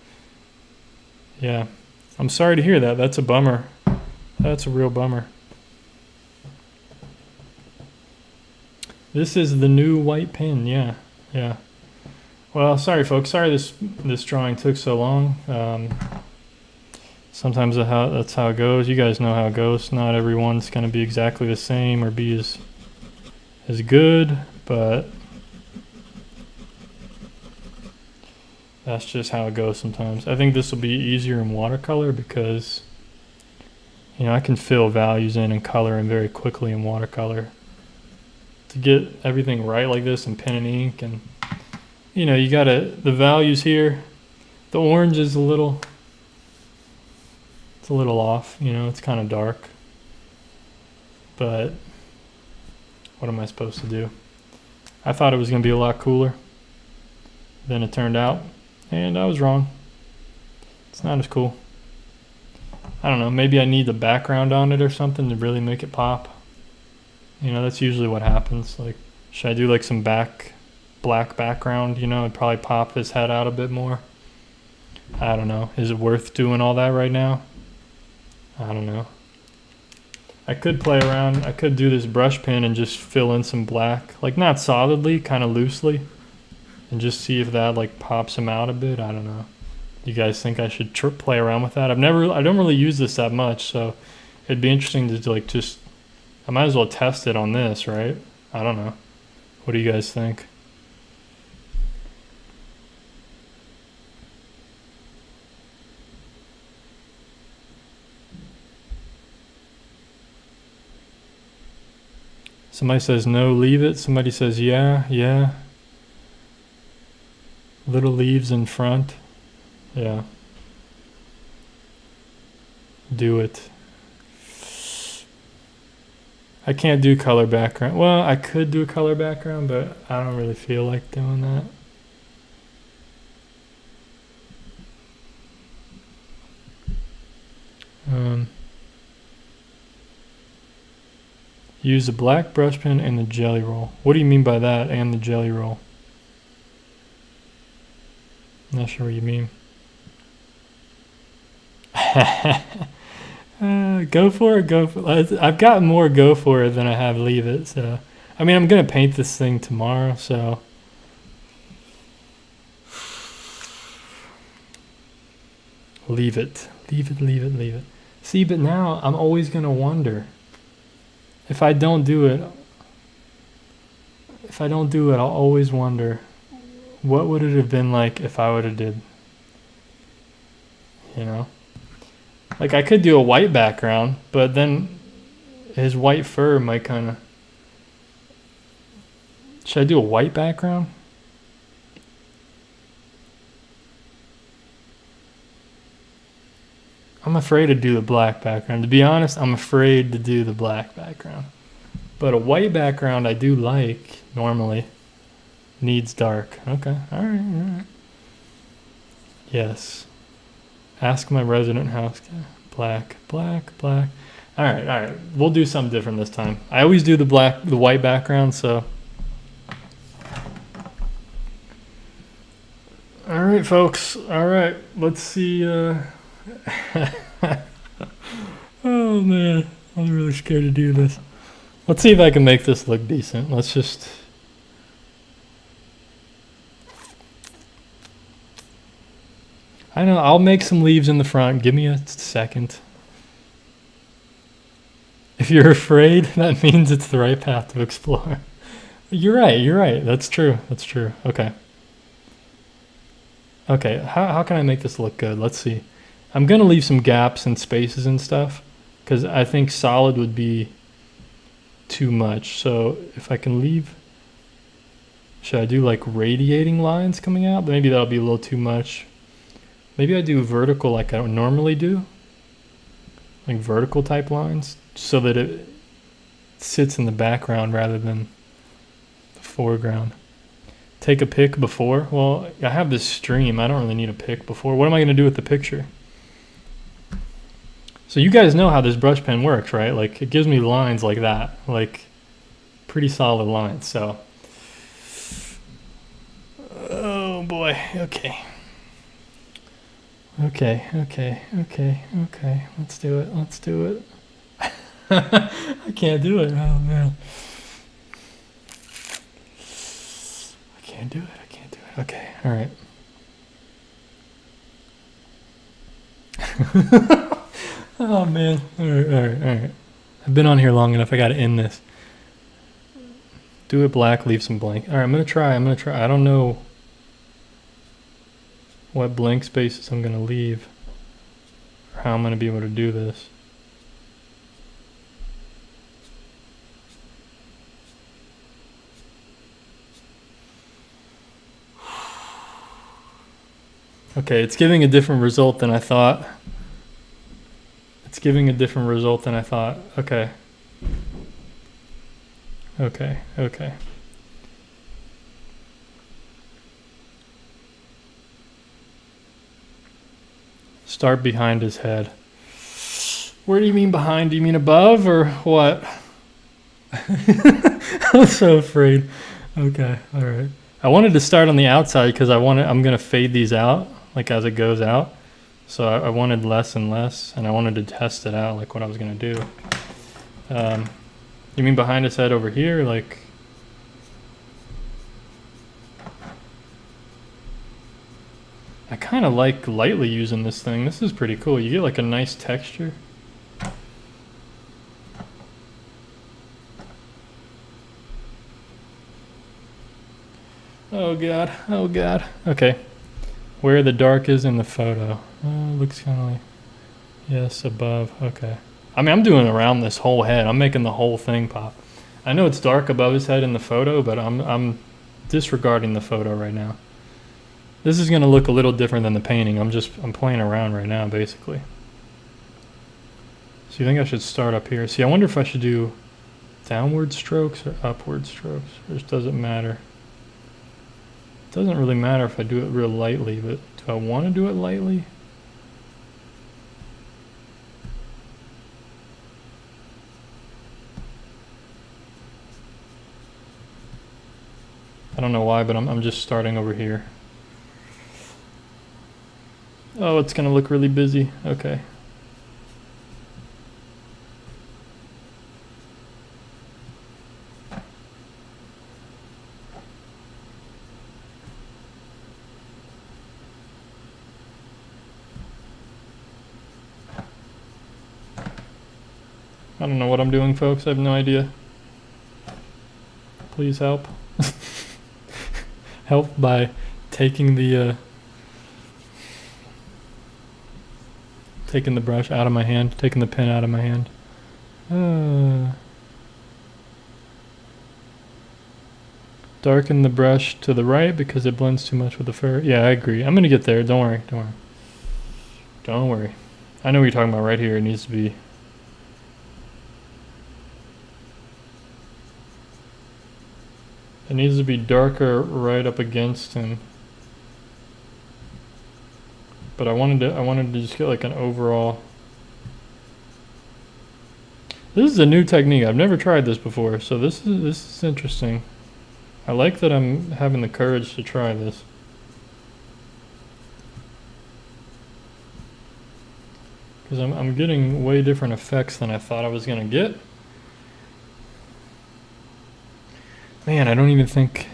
yeah, I'm sorry to hear that. That's a bummer. That's a real bummer. This is the new white pen. Yeah, yeah. Well, sorry folks. Sorry this drawing took so long. Sometimes that's how it goes. You guys know how it goes. Not everyone's going to be exactly the same or be as good, but that's just how it goes sometimes. I think this will be easier in watercolor because, you know, I can fill values in and color in very quickly in watercolor. To get everything right like this in pen and ink, and you know, you gotta, the values here, the orange is it's a little off, you know, it's kind of dark, but what am I supposed to do? I thought it was gonna be a lot cooler than it turned out, and I was wrong. It's not as cool. I don't know, maybe I need the background on it or something to really make it pop. You know, that's usually what happens. Like, should I do like some black background? You know, it'd probably pop his head out a bit more. I don't know. Is it worth doing all that right now? I don't know. I could play around. I could do this brush pen and just fill in some black. Like, not solidly, kind of loosely. And just see if that like pops him out a bit. I don't know. You guys think I should play around with that? I don't really use this that much, so it'd be interesting to like just, I might as well test it on this, right? I don't know. What do you guys think? Somebody says no, leave it. Somebody says yeah, yeah. Little leaves in front. Yeah. Do it. I can't do color background. Well, I could do a color background, but I don't really feel like doing that. Use the black brush pen and the jelly roll. What do you mean by that, and the jelly roll? I'm not sure what you mean. Go for it, go for it. I've got more go for it than I have leave it. So, I mean, I'm going to paint this thing tomorrow, so. Leave it. Leave it, leave it, leave it. See, but now I'm always going to wonder. If I don't do it, I'll always wonder, what would it have been like if I would have did, you know? Like, I could do a white background, but then his white fur might kind of... Should I do a white background? I'm afraid to do the black background. To be honest, I'm afraid to do the black background. But a white background I do like, normally. Needs dark. Okay, alright, alright. Yes. Ask my resident house guy. Black, black, black. Alright, alright. We'll do something different this time. I always do the white background, so. Alright, folks. Alright, let's see. Oh man, I'm really scared to do this. Let's see if I can make this look decent. Let's just... I don't know, I'll make some leaves in the front. Give me a second. If you're afraid, that means it's the right path to explore. You're right. That's true. Okay. Okay, how can I make this look good? Let's see. I'm gonna leave some gaps and spaces and stuff, because I think solid would be too much. So if I can leave, should I do like radiating lines coming out? Maybe that'll be a little too much. Maybe I do vertical like I normally do, like vertical type lines, so that it sits in the background rather than the foreground. Take a pic before. Well, I have this stream. I don't really need a pic before. What am I going to do with the picture? So you guys know how this brush pen works, right? Like it gives me lines like that, like pretty solid lines. So, oh boy. Okay. Let's do it. I can't do it. Oh man. I can't do it. Okay. All right. Oh man. All right. I've been on here long enough. I got to end this. Do it black, leave some blank. All right, I'm going to try. I don't know what blank spaces I'm going to leave, or how I'm going to be able to do this. Okay, it's giving a different result than I thought. Okay. Start behind his head. Where do you mean behind? Do you mean above or what? I'm so afraid. Okay, all right. I wanted to start on the outside because I'm gonna fade these out like as it goes out. So I wanted less and less, and I wanted to test it out, like what I was gonna do. You mean behind his head over here, like? I kind of like lightly using this thing. This is pretty cool. You get like a nice texture. Oh god. Okay. Where the dark is in the photo. Looks kind of like, yes, above. Okay. I mean, I'm doing around this whole head. I'm making the whole thing pop. I know it's dark above his head in the photo, but I'm disregarding the photo right now. This is going to look a little different than the painting. I'm playing around right now, basically. So you think I should start up here? See, I wonder if I should do downward strokes or upward strokes. Or just doesn't matter. It doesn't really matter if I do it real lightly, but do I want to do it lightly? I don't know why, but I'm just starting over here. Oh, it's gonna look really busy. Okay. I don't know what I'm doing, folks. I have no idea. Please help. Help by taking the brush out of my hand, taking the pen out of my hand. Darken the brush to the right because it blends too much with the fur. Yeah, I agree. I'm gonna get there. Don't worry. I know what you're talking about right here. It needs to be. It needs to be darker right up against him. But I wanted to just get like an overall. This is a new technique. I've never tried this before, so this is interesting. I like that I'm having the courage to try this. Because I'm getting way different effects than I thought I was gonna get. Man, I don't even think...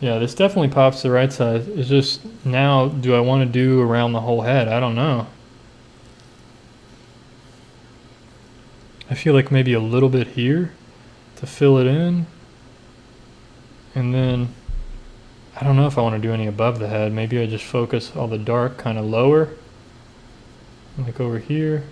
Yeah, this definitely pops the right side. It's just now, do I want to do around the whole head? I don't know. I feel like maybe a little bit here to fill it in. And then, I don't know if I want to do any above the head. Maybe I just focus all the dark kind of lower. Like over here.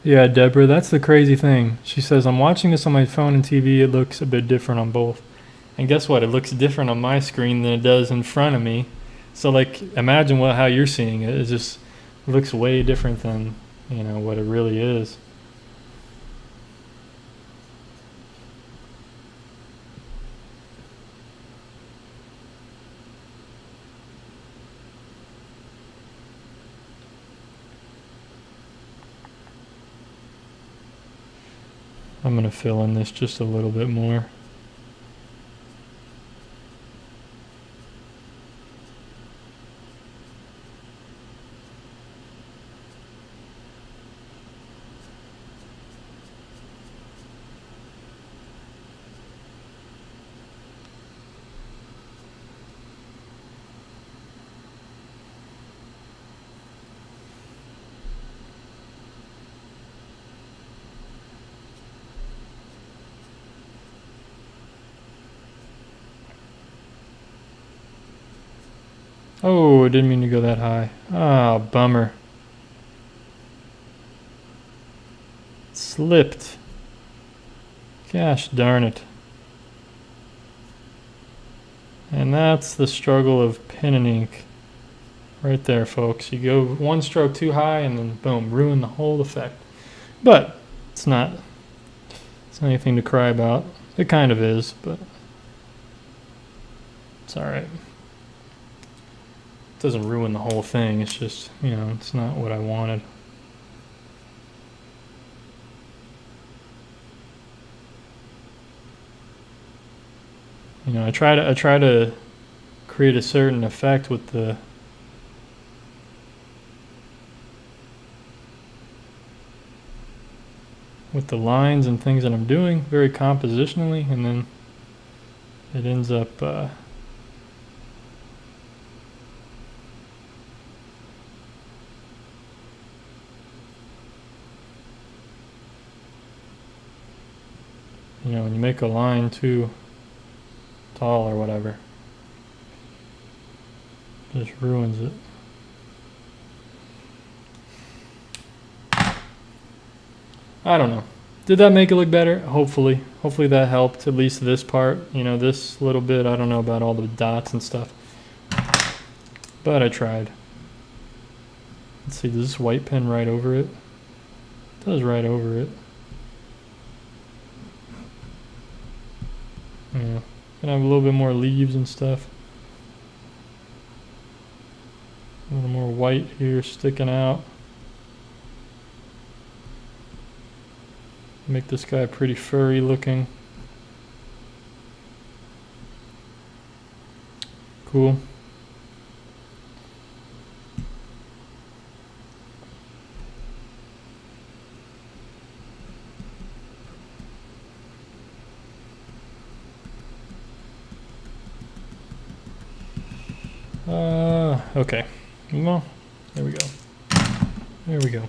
Yeah, Deborah, that's the crazy thing. She says, I'm watching this on my phone and TV. It looks a bit different on both. And guess what? It looks different on my screen than it does in front of me. So, like, imagine how you're seeing it. It just looks way different than, what it really is. I'm going to fill in this just a little bit more. Oh, I didn't mean to go that high. Ah, bummer. Slipped. Gosh darn it. And that's the struggle of pen and ink. Right there, folks. You go one stroke too high and then boom, ruin the whole effect. But it's not anything to cry about. It kind of is, but it's alright. It doesn't ruin the whole thing. It's just, it's not what I wanted. I try to create a certain effect with the lines and things that I'm doing very compositionally, and then it ends up when you make a line too tall or whatever, it just ruins it. I don't know. Did that make it look better? Hopefully. Hopefully that helped, at least this part. This little bit, I don't know about all the dots and stuff. But I tried. Let's see, does this white pen write over it? It does write over it. Yeah. Gonna have a little bit more leaves and stuff. A little more white here sticking out. Make this guy pretty furry looking. Cool. Okay. Well, there we go. There we go.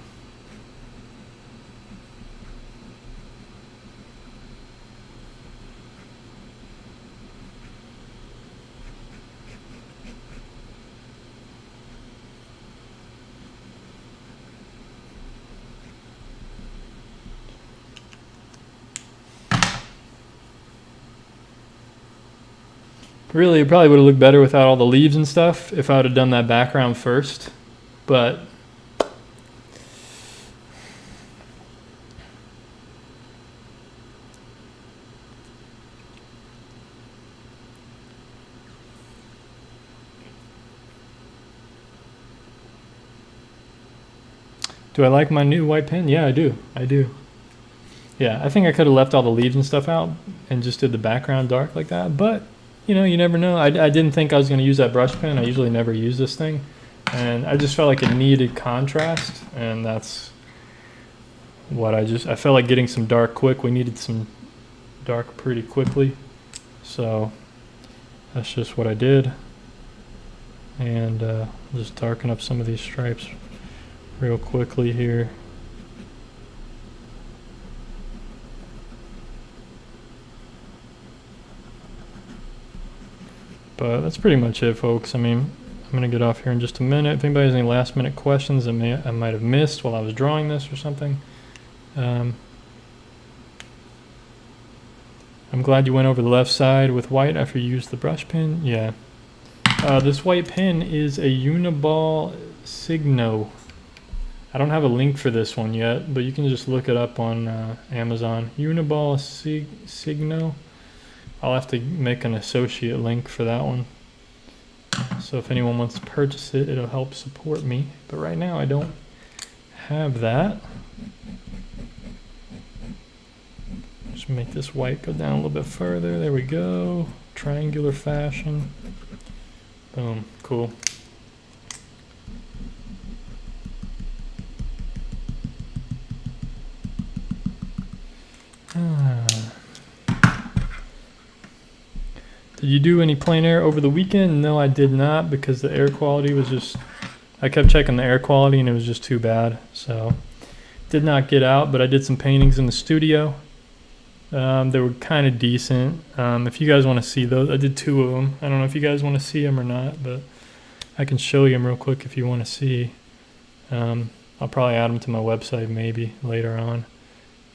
Really, it probably would have looked better without all the leaves and stuff if I would have done that background first. But do I like my new white pen? Yeah, I do. I do. Yeah, I think I could have left all the leaves and stuff out and just did the background dark like that. But, you know, you never know. I didn't think I was going to use that brush pen. I usually never use this thing. And I just felt like it needed contrast. And that's what I felt like getting some dark quick. We needed some dark pretty quickly. So that's just what I did. And just darken up some of these stripes real quickly here. But that's pretty much it, folks. I mean, I'm going to get off here in just a minute. If anybody has any last minute questions that I might have missed while I was drawing this or something. I'm glad you went over the left side with white after you used the brush pen. Yeah. This white pen is a Uniball Signo. I don't have a link for this one yet, but you can just look it up on Amazon. Uniball Signo. I'll have to make an associate link for that one. So if anyone wants to purchase it, it'll help support me. But right now I don't have that. Just make this white go down a little bit further. There we go. Triangular fashion. Boom. Cool. Did you do any plein air over the weekend? No, I did not, because the air quality was just, I kept checking the air quality and it was just too bad. So did not get out, but I did some paintings in the studio. They were kind of decent. If you guys want to see those, I did 2 of them. I don't know if you guys want to see them or not, but I can show you them real quick if you want to see. I'll probably add them to my website maybe later on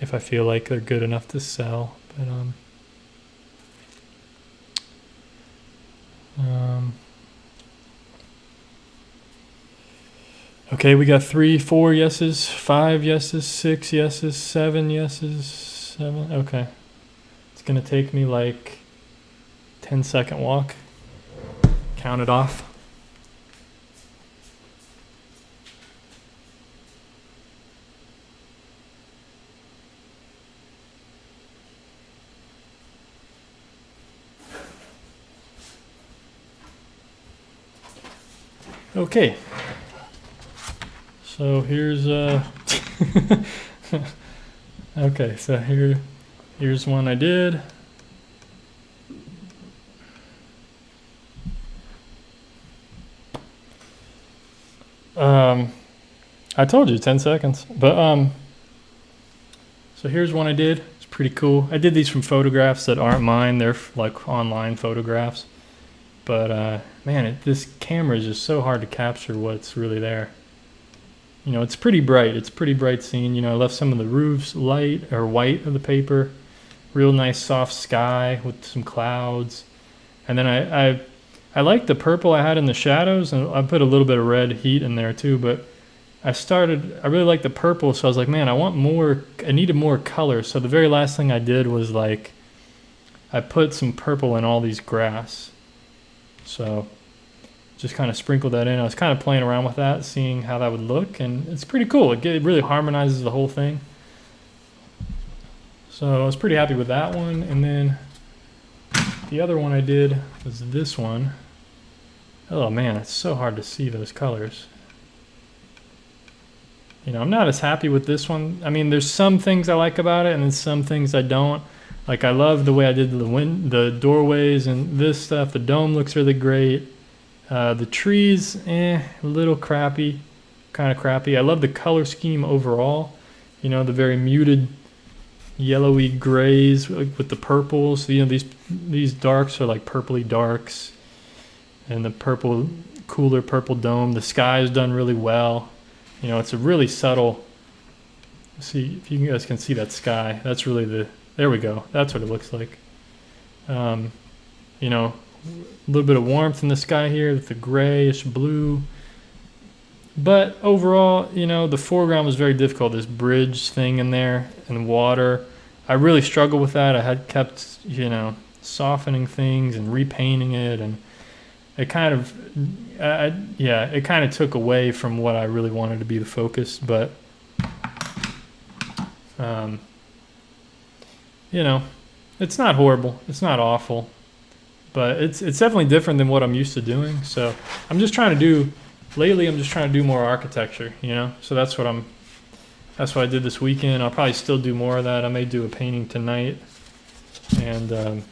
if I feel like they're good enough to sell. But okay, we got 3, 4 yeses, 5 yeses, 6 yeses, 7 yeses, 7. Okay. It's going to take me like 10-second walk. Count it off. Okay. So here's okay, so here's one I did. I told you 10 seconds, but so here's one I did. It's pretty cool. I did these from photographs that aren't mine. They're like online photographs. But man, this camera is just so hard to capture what's really there. You know, it's pretty bright. It's a pretty bright scene. You know, I left some of the roofs light or white of the paper. Real nice soft sky with some clouds. And then I like the purple I had in the shadows, and I put a little bit of red heat in there too, but I really like the purple, so I was like, man, I needed more color. So the very last thing I did was like, I put some purple in all these grass. So just kind of sprinkled that in. I was kind of playing around with that, seeing how that would look, and it's pretty cool. It really harmonizes the whole thing. So I was pretty happy with that one. And then the other one I did was this one. Oh man, it's so hard to see those colors. You know, I'm not as happy with this one. I mean, there's some things I like about it, and then some things I don't. Like, I love the way I did the doorways and this stuff. The dome looks really great. The trees, a little crappy, kind of crappy. I love the color scheme overall. You know, the very muted yellowy grays with the purples. You know, these darks are like purpley darks, and the purple, cooler purple dome. The sky is done really well. You know, it's a really subtle. See if you guys can see that sky. That's really there we go. That's what it looks like. You know, A little bit of warmth in the sky here with the grayish blue. But overall, you know, the foreground was very difficult. This bridge thing in there and water. I really struggled with that. I had kept, you know, softening things and repainting it, and it kind of, it kind of took away from what I really wanted to be the focus. But, you know, it's not horrible. It's not awful. But it's definitely different than what I'm used to doing. So I'm just trying to do, lately I'm just trying to do more architecture, you know? So that's what I did this weekend. I'll probably still do more of that. I may do a painting tonight. And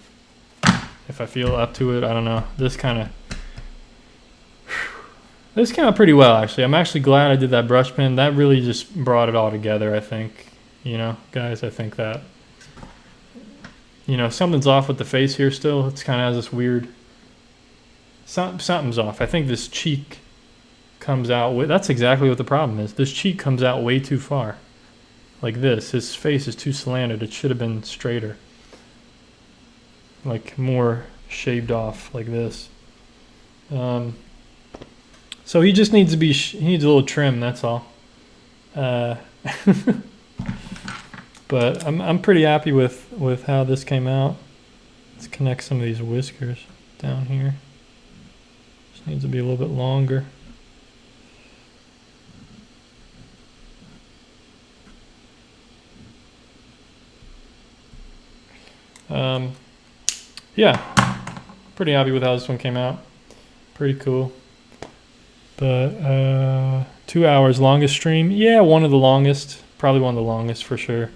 if I feel up to it, I don't know. This came out pretty well, actually. I'm actually glad I did that brush pen. That really just brought it all together, I think. You know, guys, I think that, you know, something's off with the face here still. It's kind of has this weird, something's off. I think this cheek comes out, that's exactly what the problem is. This cheek comes out way too far. Like this. His face is too slanted. It should have been straighter. Like more shaved off like this. So he just needs to be, he needs a little trim, that's all. But I'm pretty happy with how this came out. Let's connect some of these whiskers down here. Just needs to be a little bit longer. Yeah, pretty happy with how this one came out. Pretty cool. But 2 hours, longest stream. Yeah, one of the longest. Probably one of the longest for sure.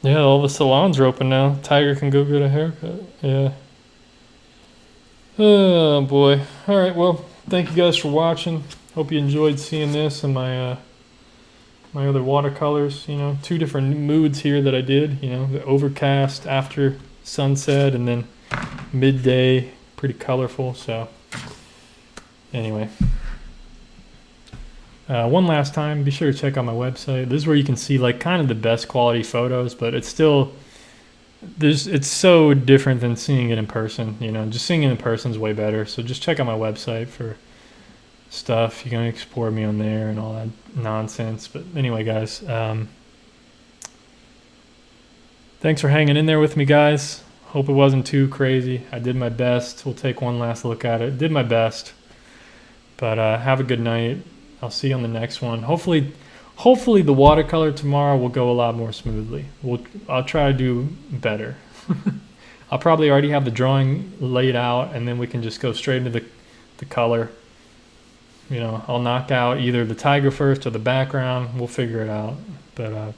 Yeah, all the salons are open now. Tiger can go get a haircut. Yeah. Oh boy. All right. Well, thank you guys for watching. Hope you enjoyed seeing this and my my other watercolors. You know, 2 different moods here that I did. You know, the overcast after sunset, and then midday, pretty colorful. So anyway, one last time, be sure to check out my website. This is where you can see like kind of the best quality photos, but it's still, it's so different than seeing it in person. You know, just seeing it in person is way better. So just check out my website for stuff. You can explore me on there and all that nonsense. But anyway, guys, thanks for hanging in there with me, guys. Hope it wasn't too crazy. I did my best. We'll take one last look at it. Did my best. But have a good night. I'll see you on the next one. Hopefully the watercolor tomorrow will go a lot more smoothly. I'll try to do better. I'll probably already have the drawing laid out, and then we can just go straight into the color. You know, I'll knock out either the tiger first or the background. We'll figure it out. But